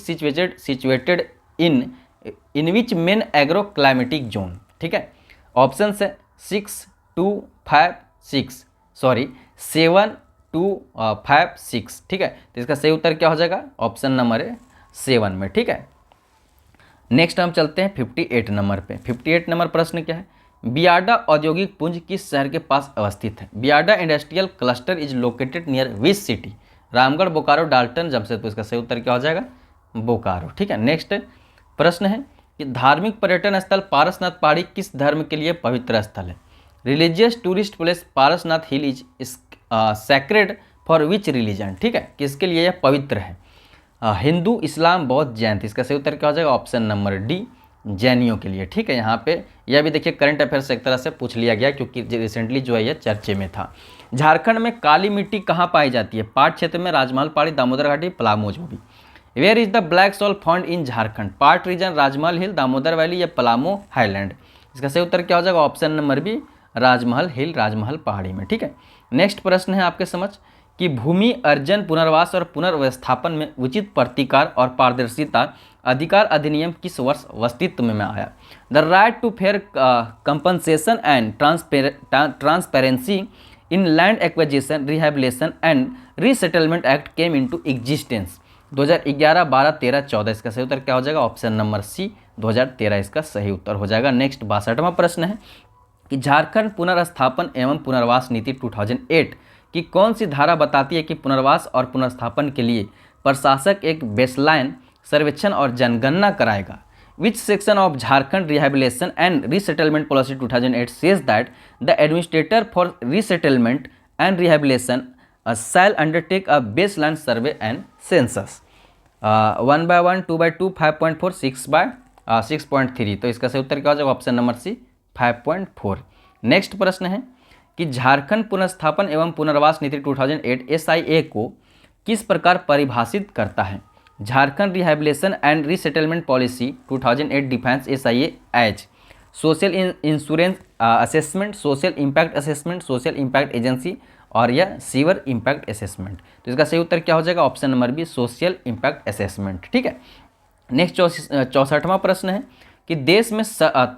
situated in which main agro climatic zone? ठीक है। ऑप्शन है 6, 2, 5, 6, सॉरी 7, 2, 5, 6, ठीक है। तो इसका सही उत्तर क्या हो जाएगा? ऑप्शन नंबर है 7 में, ठीक है। नेक्स्ट हम चलते हैं 58 नंबर पे। 58 नंबर प्रश्न क्या है? बियाडा औद्योगिक पुंज किस शहर के पास अवस्थित है? BIADA industrial cluster is located near which city? Ramgarh, Bokaro, Dalton, Jamshedpur. इसका सही उत्तर क्या हो जाएगा? बोकारो, ठीक है। नेक्स्ट प्रश्न है कि धार्मिक पर्यटन स्थल पारसनाथ पहाड़ी किस धर्म के लिए पवित्र स्थल है? Religious tourist place Parasnath hill is sacred for which religion? ठीक है, किसके लिए यह पवित्र है? हिंदू, इस्लाम, बौद्ध, जैन। इसका सही उत्तर क्या हो जाएगा? ऑप्शन नंबर डी, जैनियों के लिए, ठीक है। यहाँ पे यह भी देखिए करंट अफेयर से एक तरह से पूछ लिया गया क्योंकि रिसेंटली जो है यह चर्चे में था। झारखंड में काली मिट्टी कहाँ पाई जाती है? पाट क्षेत्र में, राजमहल पहाड़ी, दामोदर घाटी, पलामू जो भी। Where is the black salt found in Jharkhand? Pat region, Rajmahal hill, Damodar valley या पलामू हाईलैंड? इसका सही उत्तर क्या हो जाएगा? ऑप्शन नंबर बी, राजमहल हिल, राजमहल पहाड़ी में, ठीक है। नेक्स्ट प्रश्न है आपके समझ कि भूमि अर्जन, पुनर्वास और पुनर्व्यवस्थापन में उचित प्रतिकार और पारदर्शिता अधिकार अधिनियम किस वर्ष अस्तित्व में आया? The right to fair compensation and transparency in land acquisition, rehabilitation and resettlement act came into existence 2011, 12, 13, 14। इसका सही उत्तर क्या हो जाएगा? ऑप्शन नंबर सी, 2013 इसका सही उत्तर हो जाएगा। नेक्स्ट 62वां प्रश्न है कि झारखंड पुनर्स्थापन एवं पुनर्वास नीति 2008 कि कौन सी धारा बताती है कि पुनर्वास और पुनर्स्थापन के लिए प्रशासक एक बेसलाइन सर्वेक्षण और जनगणना कराएगा? Which section of Jharkhand rehabilitation and resettlement policy 2008 says that the administrator for resettlement and rehabilitation shall undertake a baseline survey and census? 1/1, 2/2, 5.4, 6/6.3। तो इसका सही उत्तर क्या हो जाएगा? ऑप्शन नंबर सी, 5.4। नेक्स्ट प्रश्न है कि झारखंड पुनर्स्थापन एवं पुनर्वास नीति 2008 SIA को किस प्रकार परिभाषित करता है? Jharkhand rehabilitation and resettlement policy 2008 defines SIA as social insurance assessment, social impact assessment, social impact agency और यह सीवर इम्पैक्ट असेसमेंट। तो इसका सही उत्तर क्या हो जाएगा? Option number B, social impact assessment, ठीक है। नेक्स्ट 64वां प्रश्न है कि देश में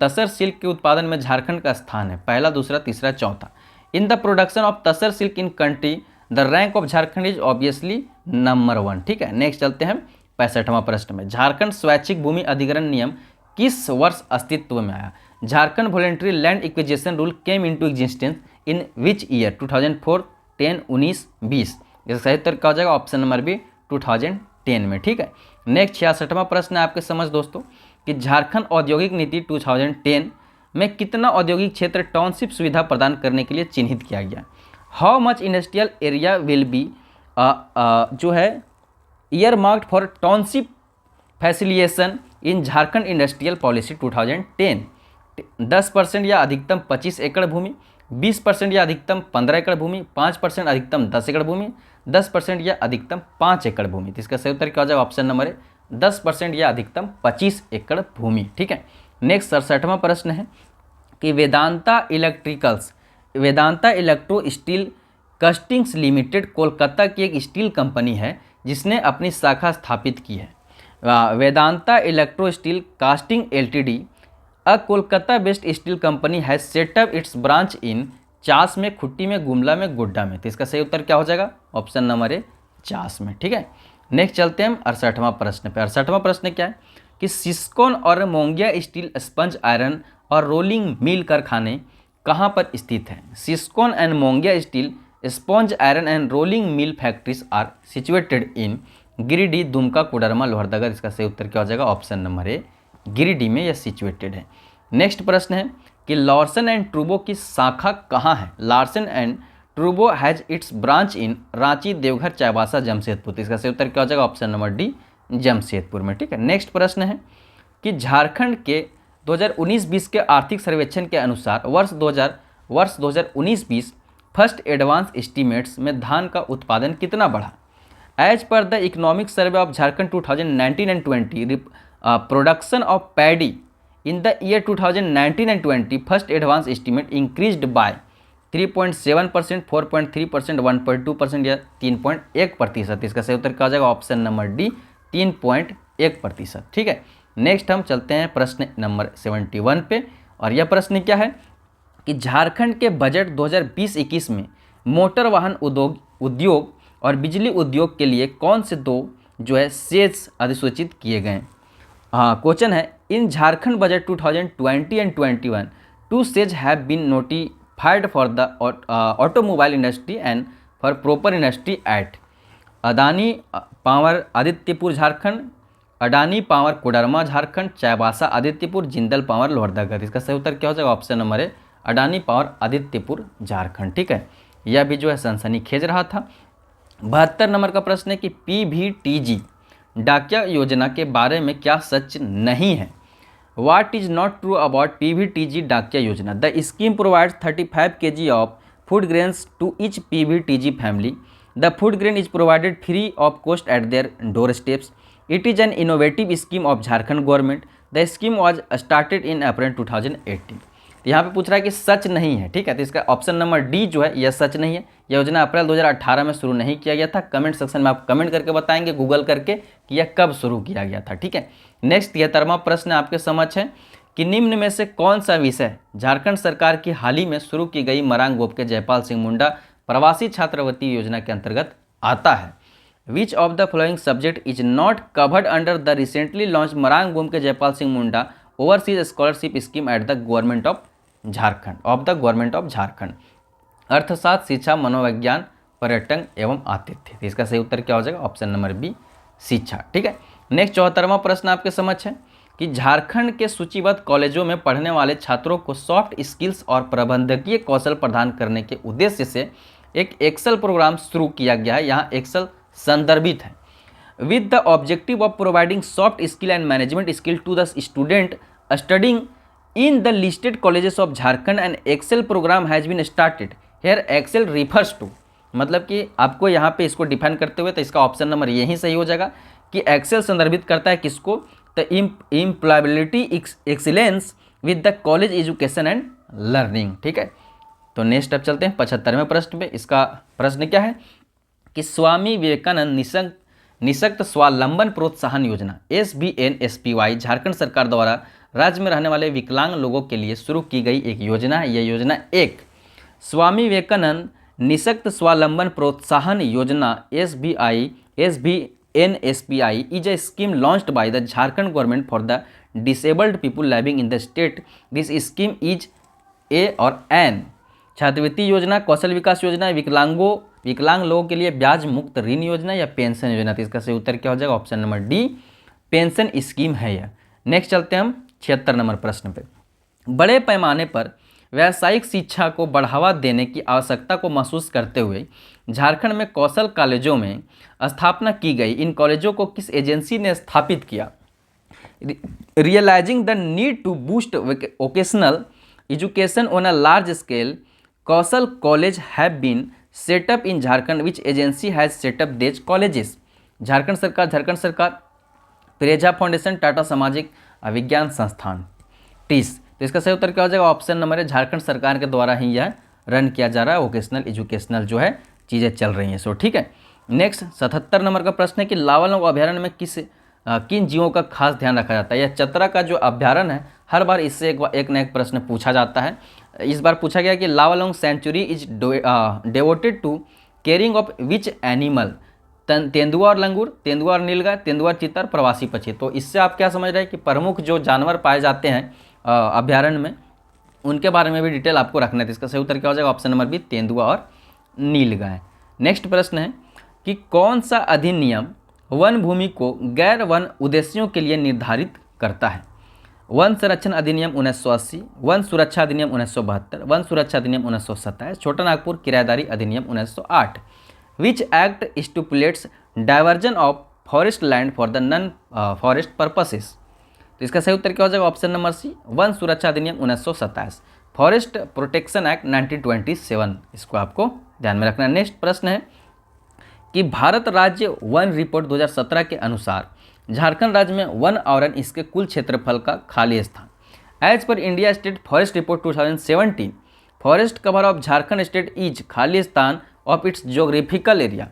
तसर सिल्क के उत्पादन में झारखंड का स्थान है, पहला, दूसरा, तीसरा, चौथा। In the production of tasar silk in country the rank of Jharkhand is obviously number 1। ठीक है, नेक्स्ट चलते हैं 65वां प्रश्न में। झारखंड स्वैच्छिक भूमि अधिग्रहण नियम किस वर्ष अस्तित्व में आया? Jharkhand voluntary land acquisition rule came into existence in which year? 2004, 10, 19, 20। इसका सही उत्तर क्या हो जाएगा? ऑप्शन नंबर बी 2010 में। ठीक है, नेक्स्ट 66वां प्रश्न है आपके समझ दोस्तों कि झारखंड औद्योगिक नीति 2010 में कितना औद्योगिक क्षेत्र टाउनशिप सुविधा प्रदान करने के लिए चिन्हित किया गया? How much industrial area will be जो है year marked for township facilitation in Jharkhand industrial policy 2010? 10% या अधिकतम 25 एकड़ भूमि, 20% या अधिकतम 15 एकड़ भूमि, 5% अधिकतम 10 एकड़ भूमि, 10% या अधिकतम 5 एकड़ भूमि। तो इसका सही उत्तर क्या हो जाएगा? ऑप्शन नंबर है 10% या अधिकतम 25 एकड़ भूमि। ठीक है, नेक्स्ट 67वां प्रश्न है कि Vedanta electro steel castings limited Kolkata की एक स्टील कंपनी है जिसने अपनी शाखा स्थापित की है। Vedanta electro steel casting LTD a Kolkata based steel company has set up it's branch इन चास में, खुट्टी में, गुमला में, गोड्डा में। तो इसका सही उत्तर क्या हो जाएगा? ऑप्शन नंबर है चास में। ठीक है, नेक्स्ट चलते हैं हम 68वां प्रश्न पे। 68वां प्रश्न क्या है कि सिस्कॉन और मोंगिया स्टील स्पंज आयरन और रोलिंग मिल कारखाने कहाँ पर स्थित हैं? Siscon and Mongia steel sponge iron and rolling mill factories are situated in Giridih, Dumka, Koderma, Lohardaga. इसका सही उत्तर क्या हो जाएगा? ऑप्शन नंबर है गिरिडीह में यह सिचुएटेड है। नेक्स्ट प्रश्न है कि लार्सन एंड ट्रूबो की शाखा कहाँ है? लार्सन एंड ट्रूबो has its branch in Ranchi, Deoghar, Chaibasa, Jamshedpur. तो इसका सही उत्तर क्या हो जाएगा? ऑप्शन नंबर डी जमशेदपुर में। ठीक है, नेक्स्ट प्रश्न है कि झारखंड के 2019-20 के आर्थिक सर्वेक्षण के अनुसार वर्ष 2019-20 फर्स्ट एडवांस एस्टीमेट्स में धान का उत्पादन कितना बढ़ा? As per the economic survey of Jharkhand 2019 and 20 production of paddy in the year 2019 and 20 first advance estimate increased by 3.7%, 4.3%, 1.2% या 3.1%। इसका सही उत्तर क्या हो जाएगा? Option number D 3.1%। ठीक है, नेक्स्ट हम चलते हैं प्रश्न नंबर 71 पे। और यह प्रश्न क्या है कि झारखंड के बजट 2020-21 में मोटर वाहन उद्योग और बिजली उद्योग के लिए कौन से दो जो है सेज अधिसूचित किए गए? हाँ, क्वेश्चन है in Jharkhand budget 2020 and 21 two SEZs have been notified for the automobile industry and for proper industry at Adani power Adityapur Jharkhand, Adani power Koderma Jharkhand, Chaibasa Adityapur, Jindal power Lohardaga. इसका सही उत्तर क्या हो जाएगा? ऑप्शन नंबर है अडानी पावर आदित्यपुर झारखंड। ठीक है, यह भी जो है सनसनीखेज रहा था। 72 नंबर का प्रश्न है कि पीवीटीजी डाकिया योजना के बारे में क्या सच नहीं है? What is not true about PVTG Dakiya Yojana? The scheme provides 35 kg of food grains to each PVTG family. The food grain is provided free of cost at their door steps. It is an innovative scheme of Jharkhand government. The scheme was started in April 2018। तो यहाँ पे पूछ रहा है कि सच नहीं है। ठीक है, तो इसका ऑप्शन नंबर डी जो है यह सच नहीं है। यह योजना अप्रैल 2018 में शुरू नहीं किया गया था। कमेंट सेक्शन में आप कमेंट करके बताएंगे गूगल करके कि यह कब शुरू किया गया था। ठीक है, नेक्स्ट 73वां प्रश्न आपके समझ है कि निम्न में से कौन सा विषय झारखंड सरकार की हाल ही में शुरू की गई मरांग गोप के जयपाल सिंह मुंडा प्रवासी छात्रवृत्ति योजना के अंतर्गत आता है? Which of the following subject is not covered under the recently launch Marang Gomke Jaipal Singh Munda overseas scholarship scheme at the government of Jharkhand? अर्थशास्त्र, शिक्षा, मनोविज्ञान, पर्यटन एवं आतिथ्य। तो इसका सही उत्तर क्या हो जाएगा? ऑप्शन नंबर बी शिक्षा। ठीक है, नेक्स्ट 74वां प्रश्न आपके समझ है कि झारखंड के सूचीबद्ध कॉलेजों में पढ़ने वाले छात्रों को सॉफ्ट स्किल्स और प्रबंधकीय कौशल प्रदान करने के उद्देश्य से एक एक्सेल प्रोग्राम शुरू किया गया है। यहाँ एक्सेल संदर्भित है। With the objective of providing soft skill and management skill to the student studying in the listed colleges of Jharkhand and Excel program has been started. Here Excel refers to, मतलब कि आपको यहाँ पे इसको डिफाइन करते हुए तो इसका ऑप्शन नंबर यही सही हो जाएगा कि एक्सेल संदर्भित करता है किसको? The employability excellence with the college education and learning. ठीक है, तो नेक्स्ट अब चलते हैं 75वें प्रश्न पे। इसका प्रश्न क्या है कि स्वामी विवेकानंद निःशक्त स्वावलंबन प्रोत्साहन योजना SBNSPY झारखंड सरकार द्वारा राज्य में रहने वाले विकलांग लोगों के लिए शुरू की गई एक योजना है। यह योजना एक स्वामी विवेकानंद निःशक्त स्वावलंबन प्रोत्साहन योजना SBNSPI is a scheme launched by the Jharkhand government for the disabled people living in the state. This scheme is A और N। छात्रवृत्ति योजना, कौशल विकास योजना, विकलांग लोगों के लिए ब्याज मुक्त ऋण योजना या पेंशन योजना। तो इसका सही उत्तर क्या हो जाएगा? Option number D, pension scheme है यह। नेक्स्ट चलते हैं हम 76 नंबर प्रश्न पे। बड़े पैमाने पर व्यावसायिक शिक्षा को बढ़ावा देने की आवश्यकता को महसूस करते हुए झारखंड में कौशल कॉलेजों में स्थापना की गई। इन कॉलेजों को किस एजेंसी ने स्थापित किया? Realising the need to boost vocational education on a large scale, Kaushal college have been set up in Jharkhand. Which agency has set up these colleges? Jharkhand सरकार, प्रेझा फाउंडेशन, टाटा सामाजिक विज्ञान संस्थान, टीस। तो इसका सही उत्तर क्या हो जाएगा? ऑप्शन नंबर है, झारखंड सरकार के द्वारा ही यह रन किया जा रहा है। वोकेशनल एजुकेशनल जो है चीज़ें चल रही हैं। सो ठीक है। नेक्स्ट 77 नंबर का प्रश्न है कि लावालौंग अभ्यारण्य में किन जीवों का खास ध्यान रखा जाता है? यह चतरा का जो अभ्यारण्य है, हर बार इससे एक न एक प्रश्न पूछा जाता है। इस बार पूछा गया कि Lawalong sanctuary is devoted to caring of which animal? तेंदुआ और लंगूर, तेंदुआ और नीलगाय, तेंदुआ और चीता, प्रवासी पक्षी। तो इससे आप क्या समझ रहे हैं कि प्रमुख जो जानवर पाए जाते हैं अभ्यारण्य में, उनके बारे में भी डिटेल आपको रखना है। तो इसका सही उत्तर क्या हो जाएगा? ऑप्शन नंबर बी, तेंदुआ और नीलगाय। नेक्स्ट प्रश्न है कि कौन सा अधिनियम वन भूमि को गैर वन उद्देश्यों के लिए निर्धारित करता है? वन संरक्षण अधिनियम 1980, वन सुरक्षा अधिनियम 1972, वन सुरक्षा अधिनियम 1927, छोटा नागपुर किराएदारी अधिनियम 1908। Which act stipulates diversion of forest land for the non forest purposes? तो इसका सही उत्तर क्या हो जाएगा? ऑप्शन नंबर सी, वन सुरक्षा अधिनियम 1927, फॉरेस्ट प्रोटेक्शन एक्ट 1927। इसको आपको ध्यान में रखना है। नेक्स्ट प्रश्न है कि भारत राज्य वन रिपोर्ट 2017 के अनुसार झारखंड राज्य में वन आवरण इसके कुल क्षेत्रफल का खाली स्थान। As per India state forest report 2017, forest cover of Jharkhand state is खाली स्थान ऑफ इट्स जोग्राफिकल एरिया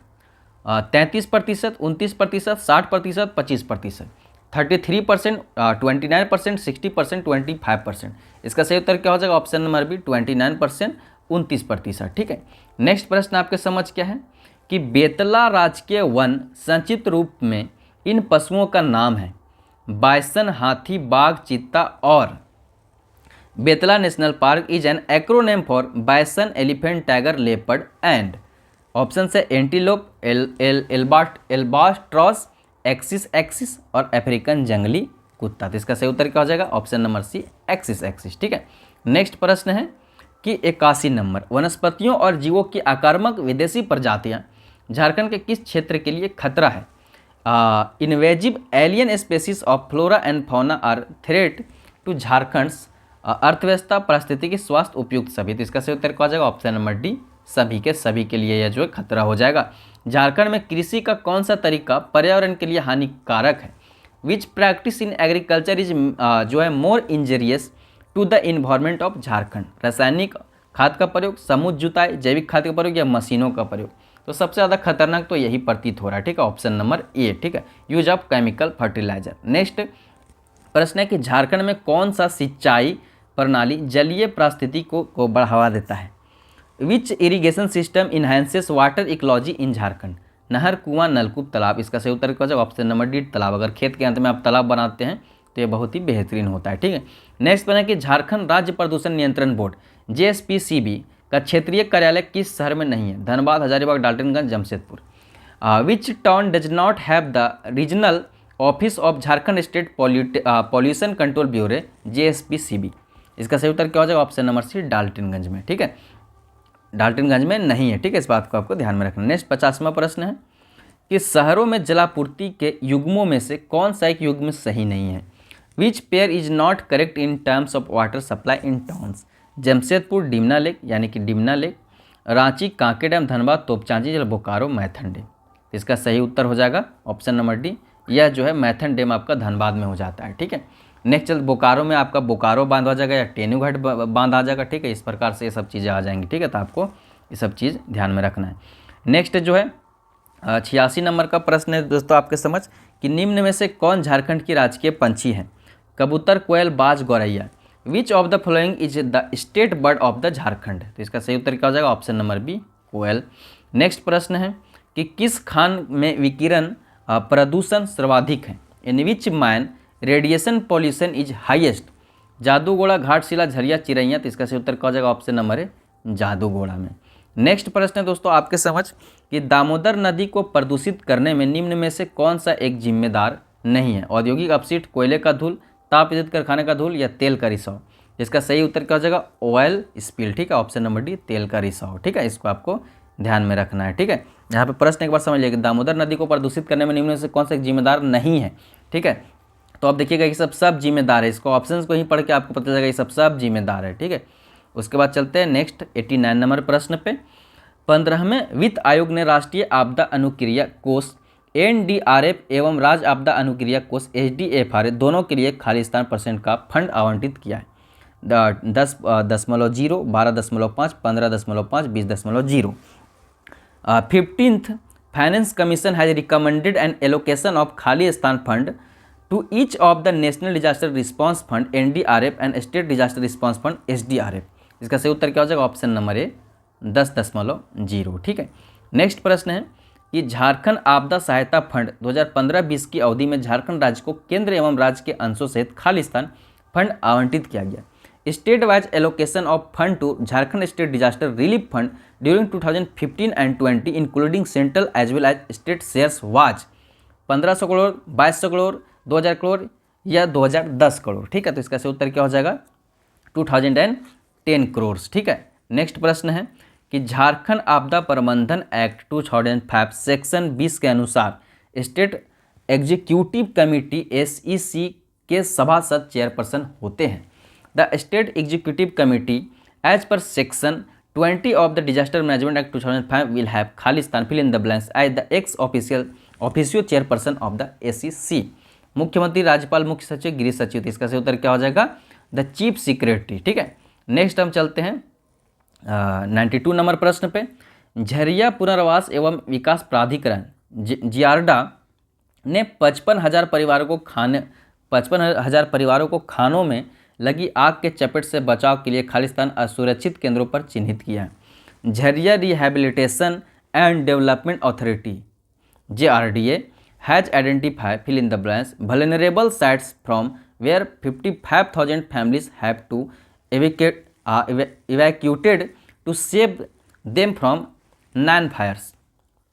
33%, 29%, 60%, 25%, 33%, 29%, 60%, 25%। इसका सही उत्तर क्या हो जाएगा? Option number B, 29%, 29%। ठीक है। नेक्स्ट प्रश्न आपके समझ क्या है कि बेतला राजकीय वन संक्षिप्त रूप में इन पशुओं का नाम है? बाइसन, हाथी, बाघ, चीता और Betla national park is an acronym for bison, elephant, tiger, leopard and. Option से एंटीलोप, एल्बाट्रॉस, एक्सिस और अफ्रीकन जंगली कुत्ता। तो इसका सही उत्तर क्या हो जाएगा? Option number C, axis. ठीक है। नेक्स्ट प्रश्न है कि 81 नंबर, वनस्पतियों और जीवों की आक्रामक विदेशी प्रजातियां झारखंड के किस क्षेत्र के लिए खतरा है? Invasive alien species of flora and fauna are threat to Jharkhand's अर्थव्यवस्था, पारिस्थितिकी, स्वास्थ्य, उपयुक्त सभी। तो इसका सही उत्तर क्या हो जाएगा? ऑप्शन नंबर डी, सभी के सभी के लिए यह जो है खतरा हो जाएगा। झारखंड में कृषि का कौन सा तरीका पर्यावरण के लिए हानिकारक है? Which practice in agriculture is जो है more injurious to the environment of Jharkhand? रासायनिक खाद का प्रयोग, समूह जुताई, जैविक खाद का प्रयोग या मशीनों का प्रयोग? तो सबसे ज़्यादा खतरनाक तो यही प्रतीत हो रहा है। ठीक है। Option number A. ठीक है, use of chemical fertiliser. Next प्रश्न है कि झारखंड में कौन सा सिंचाई प्रणाली जलीय पारिस्थितिकी को बढ़ावा देता है? Which irrigation system enhances water ecology in Jharkhand? नहर, कुआं, नलकूप, तालाब। इसका सही उत्तर क्या होगा? ऑप्शन नंबर डी, तालाब। अगर खेत के अंत में आप तालाब बनाते हैं तो ये बहुत ही बेहतरीन होता है। ठीक है। नेक्स्ट प्रश्न है कि झारखंड राज्य प्रदूषण नियंत्रण बोर्ड JSPCB का क्षेत्रीय कार्यालय किस शहर में नहीं है? Dhanbad, Hazaribagh, Daltonganj, Jamshedpur. Which town does not have the regional office of Jharkhand state pollution control bureau JSPCB? इसका सही उत्तर क्या हो जाएगा? ऑप्शन नंबर सी, डाल्टनगंज में। ठीक है, डाल्टनगंज में नहीं है। ठीक है, इस बात को आपको ध्यान में रखना। नेक्स्ट 50वां प्रश्न है कि शहरों में जलापूर्ति के युग्मों में से कौन सा एक युग्म सही नहीं है? Which pair is not correct in terms of water supply in towns? Jamshedpur Dimna lake यानी कि डिमना लेक, रांची कांके डैम, धनबाद तोपचांची जल, बोकारो मैथन डैम। इसका सही उत्तर हो जाएगा ऑप्शन नंबर डी, यह जो है मैथन डैम आपका धनबाद में हो जाता है। ठीक है। नेक्स्ट चल बोकारो में आपका बोकारो बांध आ जाएगा या टेनूघाट बांध आ जाएगा। ठीक है, इस प्रकार से ये सब चीज़ें आ जाएंगी। ठीक है, तो आपको ये सब चीज़ ध्यान में रखना है। नेक्स्ट जो है 86 नंबर का प्रश्न है दोस्तों आपके समझ कि निम्न में से कौन झारखंड की राजकीय पंछी है? कबूतर, कोयल, बाज, गौरैया। विच of the following is the state bird of the Jharkhand. तो इसका सही उत्तर क्या हो जाएगा? ऑप्शन नंबर बी, कोयल। नेक्स्ट प्रश्न है कि किस खान में विकिरण प्रदूषण सर्वाधिक है? In which mine radiation pollution is highest? Jaduguda, Ghatshila, Jharia, Chiraiya. तो इसका सही उत्तर क्या हो जाएगा? ऑप्शन नंबर है जादूगोड़ा में। नेक्स्ट प्रश्न है दोस्तों आपके समझ कि दामोदर नदी को प्रदूषित करने में निम्न में से कौन सा एक जिम्मेदार नहीं है? औद्योगिक अपशिष्ट, कोयले का धूल, ताप विद्युत कारखाने का धूल या तेल का रिसाव। इसका सही उत्तर क्या हो जाएगा? Oil spill. ठीक है, ऑप्शन नंबर डी, तेल का रिसाव। ठीक है, इसको आपको ध्यान में रखना है। ठीक है, यहाँ पे प्रश्न एक बार समझ लिया कि दामोदर नदी को प्रदूषित करने में निम्न में से कौन सा एक जिम्मेदार नहीं है। ठीक है, तो आप देखिएगा ये सब जिम्मेदार है। इसको ऑप्शंस को ही पढ़ के आपको पता चलेगा ये सब जिम्मेदार है। ठीक है, उसके बाद चलते हैं नेक्स्ट 89 नंबर प्रश्न पे। 15वें वित्त आयोग ने राष्ट्रीय आपदा अनुक्रिया कोष NDRF एवं राज्य आपदा अनुक्रिया कोष SDFR दोनों के लिए खालिस्तान % का फंड आवंटित किया है। 10.0, 12.5, 15.5, 20.0। 15th finance commission has recommended an allocation of खालिस्तान fund to each of the national disaster response fund NDRF and state disaster response fund SDRF। इसका सही उत्तर क्या हो जाएगा? Option number A, 10.0। ठीक है, नेक्स्ट प्रश्न है कि झारखंड आपदा सहायता फंड 2015-20 की अवधि में झारखंड राज्य को केंद्र एवं राज्य के अंशों सहित खालिस्तान फंड आवंटित किया गया। State wise allocation of fund to Jharkhand state disaster relief fund during 2015 and 20 including central as well as state shares was 1500 crore, 2200 crore, 2000 crore या 2010 करोड़। ठीक है, तो इसका सही उत्तर क्या हो जाएगा? 2010 करोड़। ठीक है, नेक्स्ट प्रश्न है कि झारखंड आपदा प्रबंधन एक्ट 2005 सेक्शन 20 के अनुसार स्टेट एग्जीक्यूटिव कमेटी SEC के सभासद चेयरपर्सन होते हैं। The state executive committee as per section 20 of the disaster management act 2005 will have खालिस्तान fill in the blanks as the ex officio chairperson of the SEC। मुख्यमंत्री, राज्यपाल, मुख्य सचिव, गृह सचिव। तो इसका सही उत्तर क्या हो जाएगा? The chief secretary. ठीक है, नेक्स्ट हम चलते हैं 92 नंबर प्रश्न पे। झरिया पुनर्वास एवं विकास प्राधिकरण जियारडा ने 55,000 परिवारों को खानों में लगी आग के चपेट से बचाव के लिए खालिस्तान असुरक्षित केंद्रों पर चिन्हित किया है। Jharia rehabilitation and development authority JRDA has identify fill in the blanks vulnerable sites from where 55,000 families have to evacuated to save them from 9 fires।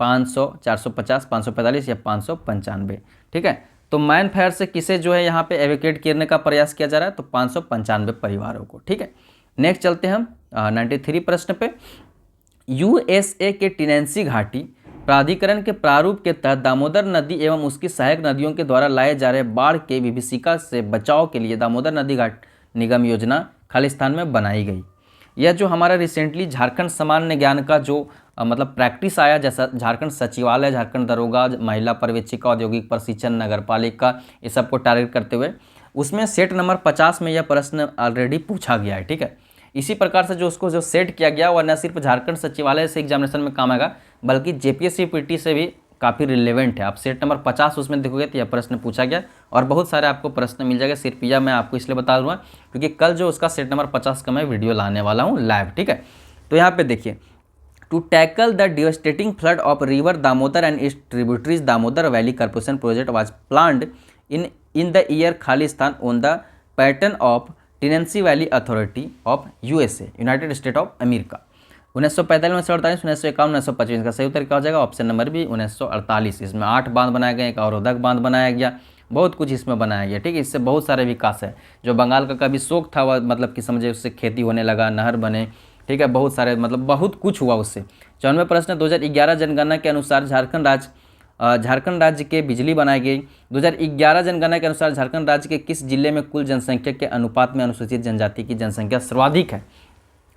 500, 450, 545 या 595। ठीक है, तो 9 फायर से किसे जो है यहाँ पे एवेक्यूएट करने का प्रयास किया जा रहा है? तो 595 परिवारों को। ठीक है, नेक्स्ट चलते हैं हम 93 प्रश्न पे। USA के टिनेंसी घाटी प्राधिकरण के प्रारूप के तहत दामोदर नदी एवं उसकी सहायक नदियों के द्वारा लाए जा रहे बाढ़ के विभीषिका से बचाव के लिए दामोदर नदी घाट निगम योजना खालिस्तान में बनाई गई। यह जो हमारा रिसेंटली झारखंड सामान्य ज्ञान का जो मतलब प्रैक्टिस आया, जैसा झारखंड सचिवालय, झारखंड दरोगा, महिला पर्यवेक्षिका, औद्योगिक प्रशिक्षण, नगर पालिका, ये सबको टारगेट करते हुए उसमें सेट नंबर 50 में यह प्रश्न ऑलरेडी पूछा गया है। ठीक है, इसी प्रकार से जो उसको जो सेट किया गया वह न सिर्फ झारखंड सचिवालय से एग्जामिनेशन में काम आएगा बल्कि JPSC PT से भी काफ़ी रिलेवेंट है। आप सेट नंबर 50 उसमें देखोगे तो यह प्रश्न पूछा गया और बहुत सारे आपको प्रश्न मिल जाएगा। सिर्फ यह मैं आपको इसलिए बता दूंगा क्योंकि कल जो उसका सेट नंबर 50 का मैं वीडियो लाने वाला हूँ लाइव। ठीक है, तो यहाँ पे देखिए, to tackle the devastating flood of river Damodar and its tributaries Damodar valley corporation project was planned in the year खालिस्तान on the pattern of Tennessee valley authority of USA United State of America. 1945, 1948, 1951, 1925 का सही उत्तर क्या हो जाएगा? Option number B, 1948। इसमें 8 बांध बनाए गए, एक अवरोधक बांध बनाया गया, बहुत कुछ इसमें बनाया गया। ठीक है, इससे बहुत सारे विकास है। जो बंगाल का कभी शोक था वह मतलब कि समझे उससे खेती होने लगा, नहर बने। ठीक है, बहुत सारे मतलब बहुत कुछ हुआ उससे। 94 प्रश्न 2011 जनगणना के अनुसार झारखंड राज्य के बिजली बनाई गई। 2011 जनगणना के अनुसार झारखंड राज्य के किस जिले में कुल जनसंख्या के अनुपात में अनुसूचित जनजाति की जनसंख्या सर्वाधिक है?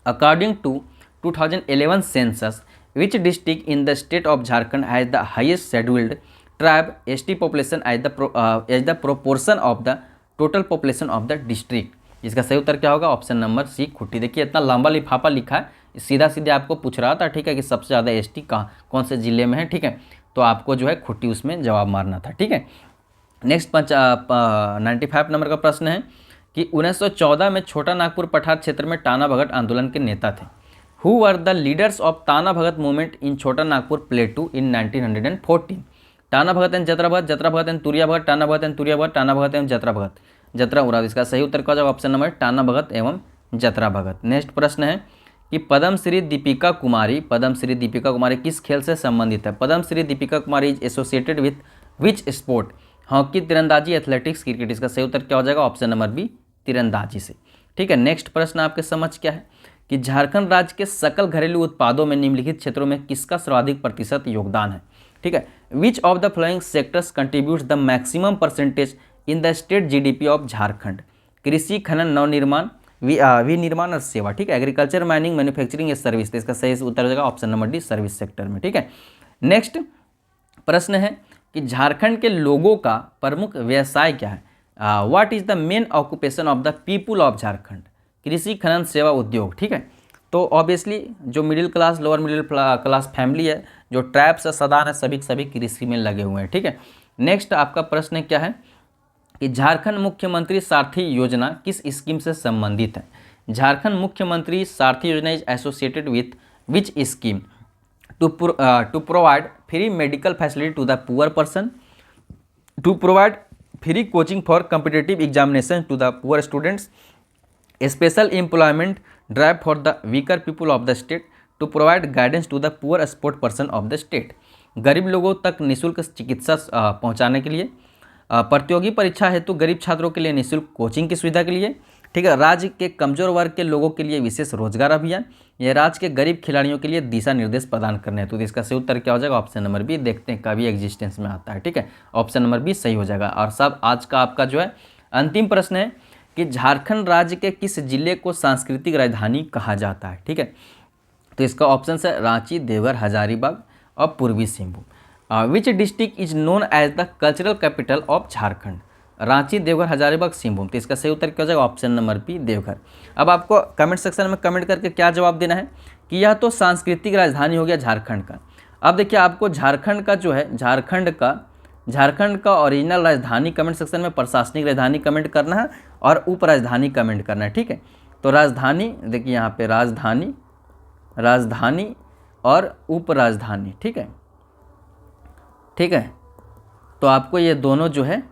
According to 2011 census, which district in the state of Jharkhand has the highest scheduled tribe ST population as the proportion of the total population of the district? इसका सही उत्तर क्या होगा? ऑप्शन नंबर सी, खुट्टी। देखिए इतना लंबा लिफाफा लिखा है, सीधा सीधे आपको पूछ रहा था। ठीक है, कि सबसे ज़्यादा ST कहाँ कौन से जिले में है। ठीक है, तो आपको जो है खुट्टी उसमें जवाब मारना था। ठीक है, नेक्स्ट 95 नंबर का प्रश्न है कि 1914 में छोटा नागपुर पठार क्षेत्र में टाना भगत आंदोलन के नेता थे। Who were the leaders of Tana Bhagat movement in Chota Nagpur plateau in 1914। Tana Bhagat and Jatra Bhagat, Jatra Bhagat and Turia Bhagat, Tana Bhagat and Turia Bhagat, Tana Bhagat एवं जतरा भगत, जतरा उराव। इसका सही उत्तर का जवाब ऑप्शन नंबर टाना भगत एवं जतरा भगत। नेक्स्ट प्रश्न है कि पद्मश्री दीपिका कुमारी किस खेल से संबंधित है। Padmashri Deepika Kumari is associated with which sport. Hockey, तीरंदाजी, एथलेटिक्स, क्रिकेट। इसका सही उत्तर क्या हो जाएगा ऑप्शन नंबर बी तीरंदाजी से। ठीक है, नेक्स्ट प्रश्न आपके समझ क्या है कि झारखंड राज्य के सकल घरेलू उत्पादों में निम्नलिखित क्षेत्रों में किसका सर्वाधिक प्रतिशत योगदान है। ठीक है, which of the flowing sectors contributes the maximum percentage in the state GDP of Jharkhand. कृषि, खनन, नवनिर्माण, विनिर्माण और सेवा। ठीक है, एग्रीकल्चर, माइनिंग, मैन्युफैक्चरिंग या सर्विस। तो इसका सही उत्तर हो जाएगा option number D service sector में। ठीक है, नेक्स्ट प्रश्न है कि झारखंड के लोगों का प्रमुख व्यवसाय क्या है। What is the main occupation of the people of Jharkhand. कृषि, खनन, सेवा, उद्योग। ठीक है, तो ऑब्वियसली जो middle class, lower middle class family है, जो ट्राइब्स है, सदान है, सभी कृषि में लगे हुए हैं। ठीक है, नेक्स्ट आपका प्रश्न क्या है कि झारखंड मुख्यमंत्री सारथी योजना किस स्कीम से संबंधित है। झारखंड मुख्यमंत्री सारथी योजना is associated with which scheme. To provide free medical facility to the poor person, to provide free coaching for competitive examination to the poor students, special employment drive for the weaker people of the state, to provide guidance to the poor sport person of the state. गरीब लोगों तक निःशुल्क चिकित्सा पहुंचाने के लिए, प्रतियोगी परीक्षा हेतु गरीब छात्रों के लिए निःशुल्क कोचिंग की सुविधा के लिए। ठीक है, राज्य के कमजोर वर्ग के लोगों के लिए विशेष रोजगार अभियान, यह राज्य के गरीब खिलाड़ियों के लिए दिशा निर्देश प्रदान करने हेतु। तो इसका सही उत्तर क्या हो जाएगा ऑप्शन नंबर बी। देखते हैं कभी एग्जिस्टेंस में आता है। ठीक है, ऑप्शन नंबर बी सही हो जाएगा। और सब आज का आपका जो है अंतिम प्रश्न है कि झारखंड राज्य के किस जिले को सांस्कृतिक राजधानी कहा जाता है। ठीक है, तो इसका ऑप्शन है रांची, देवघर, हजारीबाग और Purbi Singhbhum. Which district is known as the cultural capital of Jharkhand. Ranchi, Deoghar, Hazaribagh, Singhbhum. तो इसका सही उत्तर क्या हो जाएगा ऑप्शन नंबर बी देवघर। अब आपको कमेंट सेक्शन में कमेंट करके क्या जवाब देना है कि यह तो सांस्कृतिक राजधानी हो गया झारखंड का। अब देखिए आपको झारखंड का जो है झारखंड का ओरिजिनल राजधानी कमेंट सेक्शन में, प्रशासनिक राजधानी कमेंट करना है और उप राजधानी कमेंट करना है। ठीक है, तो राजधानी देखिए यहाँ पे राजधानी और उप राजधानी। ठीक है, तो आपको ये दोनों जो है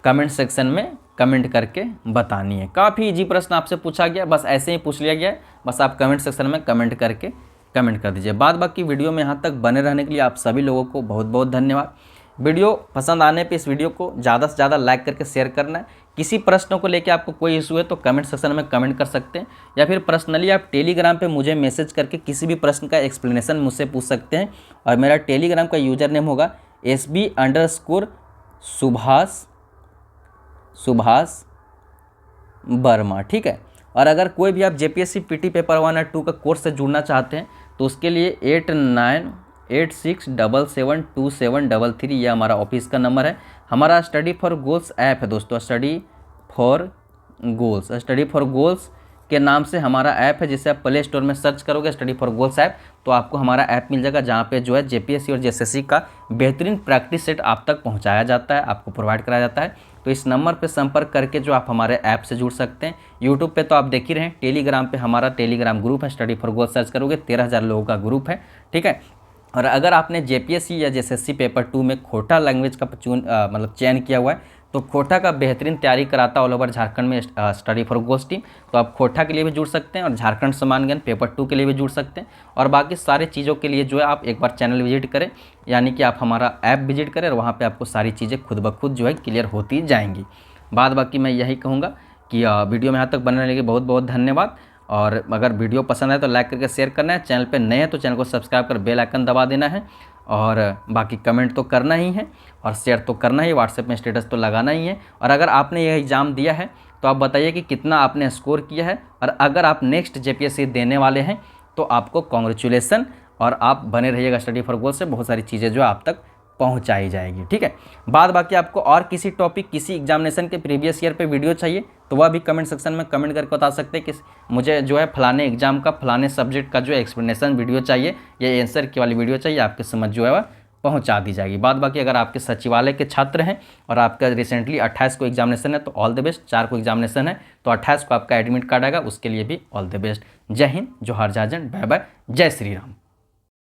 कमेंट सेक्शन में कमेंट करके बतानी है। काफ़ी इजी प्रश्न आपसे पूछा गया, बस ऐसे ही पूछ लिया गया है। बस आप कमेंट सेक्शन में कमेंट करके कमेंट कर दीजिए। बाद बाकी वीडियो में यहाँ तक बने रहने के लिए आप सभी लोगों को बहुत बहुत धन्यवाद। वीडियो पसंद आने पे इस वीडियो को ज़्यादा से ज़्यादा लाइक करके शेयर करना है। किसी प्रश्नों को लेकर आपको कोई इशू है तो कमेंट सेक्शन में कमेंट कर सकते हैं, या फिर पर्सनली आप टेलीग्राम पे मुझे मैसेज करके किसी भी प्रश्न का एक्सप्लेनेशन मुझसे पूछ सकते हैं। और मेरा टेलीग्राम का यूज़र नेम होगा SB_सुभाष वर्मा। ठीक है, और अगर कोई भी आप JPSC PT पेपर 1 और 2 का कोर्स से जुड़ना चाहते हैं तो उसके लिए 8986772733 ये हमारा ऑफिस का नंबर है। हमारा स्टडी फॉर गोल्स ऐप है दोस्तों, स्टडी फॉर गोल्स के नाम से हमारा ऐप है, जिसे आप प्ले स्टोर में सर्च करोगे स्टडी फॉर गोल्स ऐप तो आपको हमारा ऐप मिल जाएगा, जहाँ पे जो है JPSC और JSSC का बेहतरीन प्रैक्टिस सेट आप तक पहुँचाया जाता है, आपको प्रोवाइड कराया जाता है। तो इस नंबर पे संपर्क करके जो आप हमारे ऐप से जुड़ सकते हैं। यूट्यूब पे तो आप देख ही रहे हैं, टेलीग्राम पे हमारा टेलीग्राम ग्रुप है, स्टडी फॉर गोल्स सर्च करोगे 13,000 लोगों का ग्रुप है। ठीक है, और अगर आपने JPSC या JSSC पेपर 2 में खोटा लैंग्वेज का चयन किया हुआ है तो खोटा का बेहतरीन तैयारी कराता ऑल ओवर झारखंड में स्टडी फॉर गोल्स टीम। तो आप खोटा के लिए भी जुड़ सकते हैं और झारखंड समान ज्ञान पेपर 2 के लिए भी जुड़ सकते हैं। और बाकी सारी चीज़ों के लिए जो है आप एक बार चैनल विजिट करें, यानी कि आप हमारा ऐप विजिट करें और वहाँ पे आपको सारी चीज़ें खुद ब खुद जो है क्लियर होती जाएंगी। बाद बाकी मैं यही कहूँगा कि वीडियो में यहाँ तक बनने लगे बहुत बहुत धन्यवाद। और अगर वीडियो पसंद आए तो लाइक करके शेयर करना है, चैनल पे नए हैं तो चैनल को सब्सक्राइब कर बेल आइकन दबा देना है, और बाकी कमेंट तो करना ही है और शेयर तो करना ही, व्हाट्सएप में स्टेटस तो लगाना ही है। और अगर आपने यह एग्ज़ाम दिया है तो आप बताइए कि कितना आपने स्कोर किया है, और अगर आप नेक्स्ट JPSC देने वाले हैं तो आपको कॉन्ग्रेचुलेसन, और आप बने रहिएगा स्टडी फॉर गोल्स से, बहुत सारी चीज़ें जो आप तक पहुंचाई जाएगी। ठीक है, बाद बाकी आपको और किसी टॉपिक, किसी एग्जामिनेशन के प्रीवियस ईयर पे वीडियो चाहिए तो वह भी कमेंट सेक्शन में कमेंट करके बता सकते हैं कि मुझे जो है फलाने एग्जाम का फलाने सब्जेक्ट का जो एक्सप्लेनेशन वीडियो चाहिए या आंसर की वाली वीडियो चाहिए, आपकी समझ जो है वह पहुंचा दी जाएगी। बाद बाकी अगर आपके सचिवालय के छात्र हैं और आपका रिसेंटली 28 को एग्जामिनेशन है तो ऑल द बेस्ट। 4 को एग्जामिनेशन है तो 28 को आपका एडमिट कार्ड आएगा, उसके लिए भी ऑल द बेस्ट। जय हिंद, जोहार, जय जन, बाय बाय, जय श्री राम।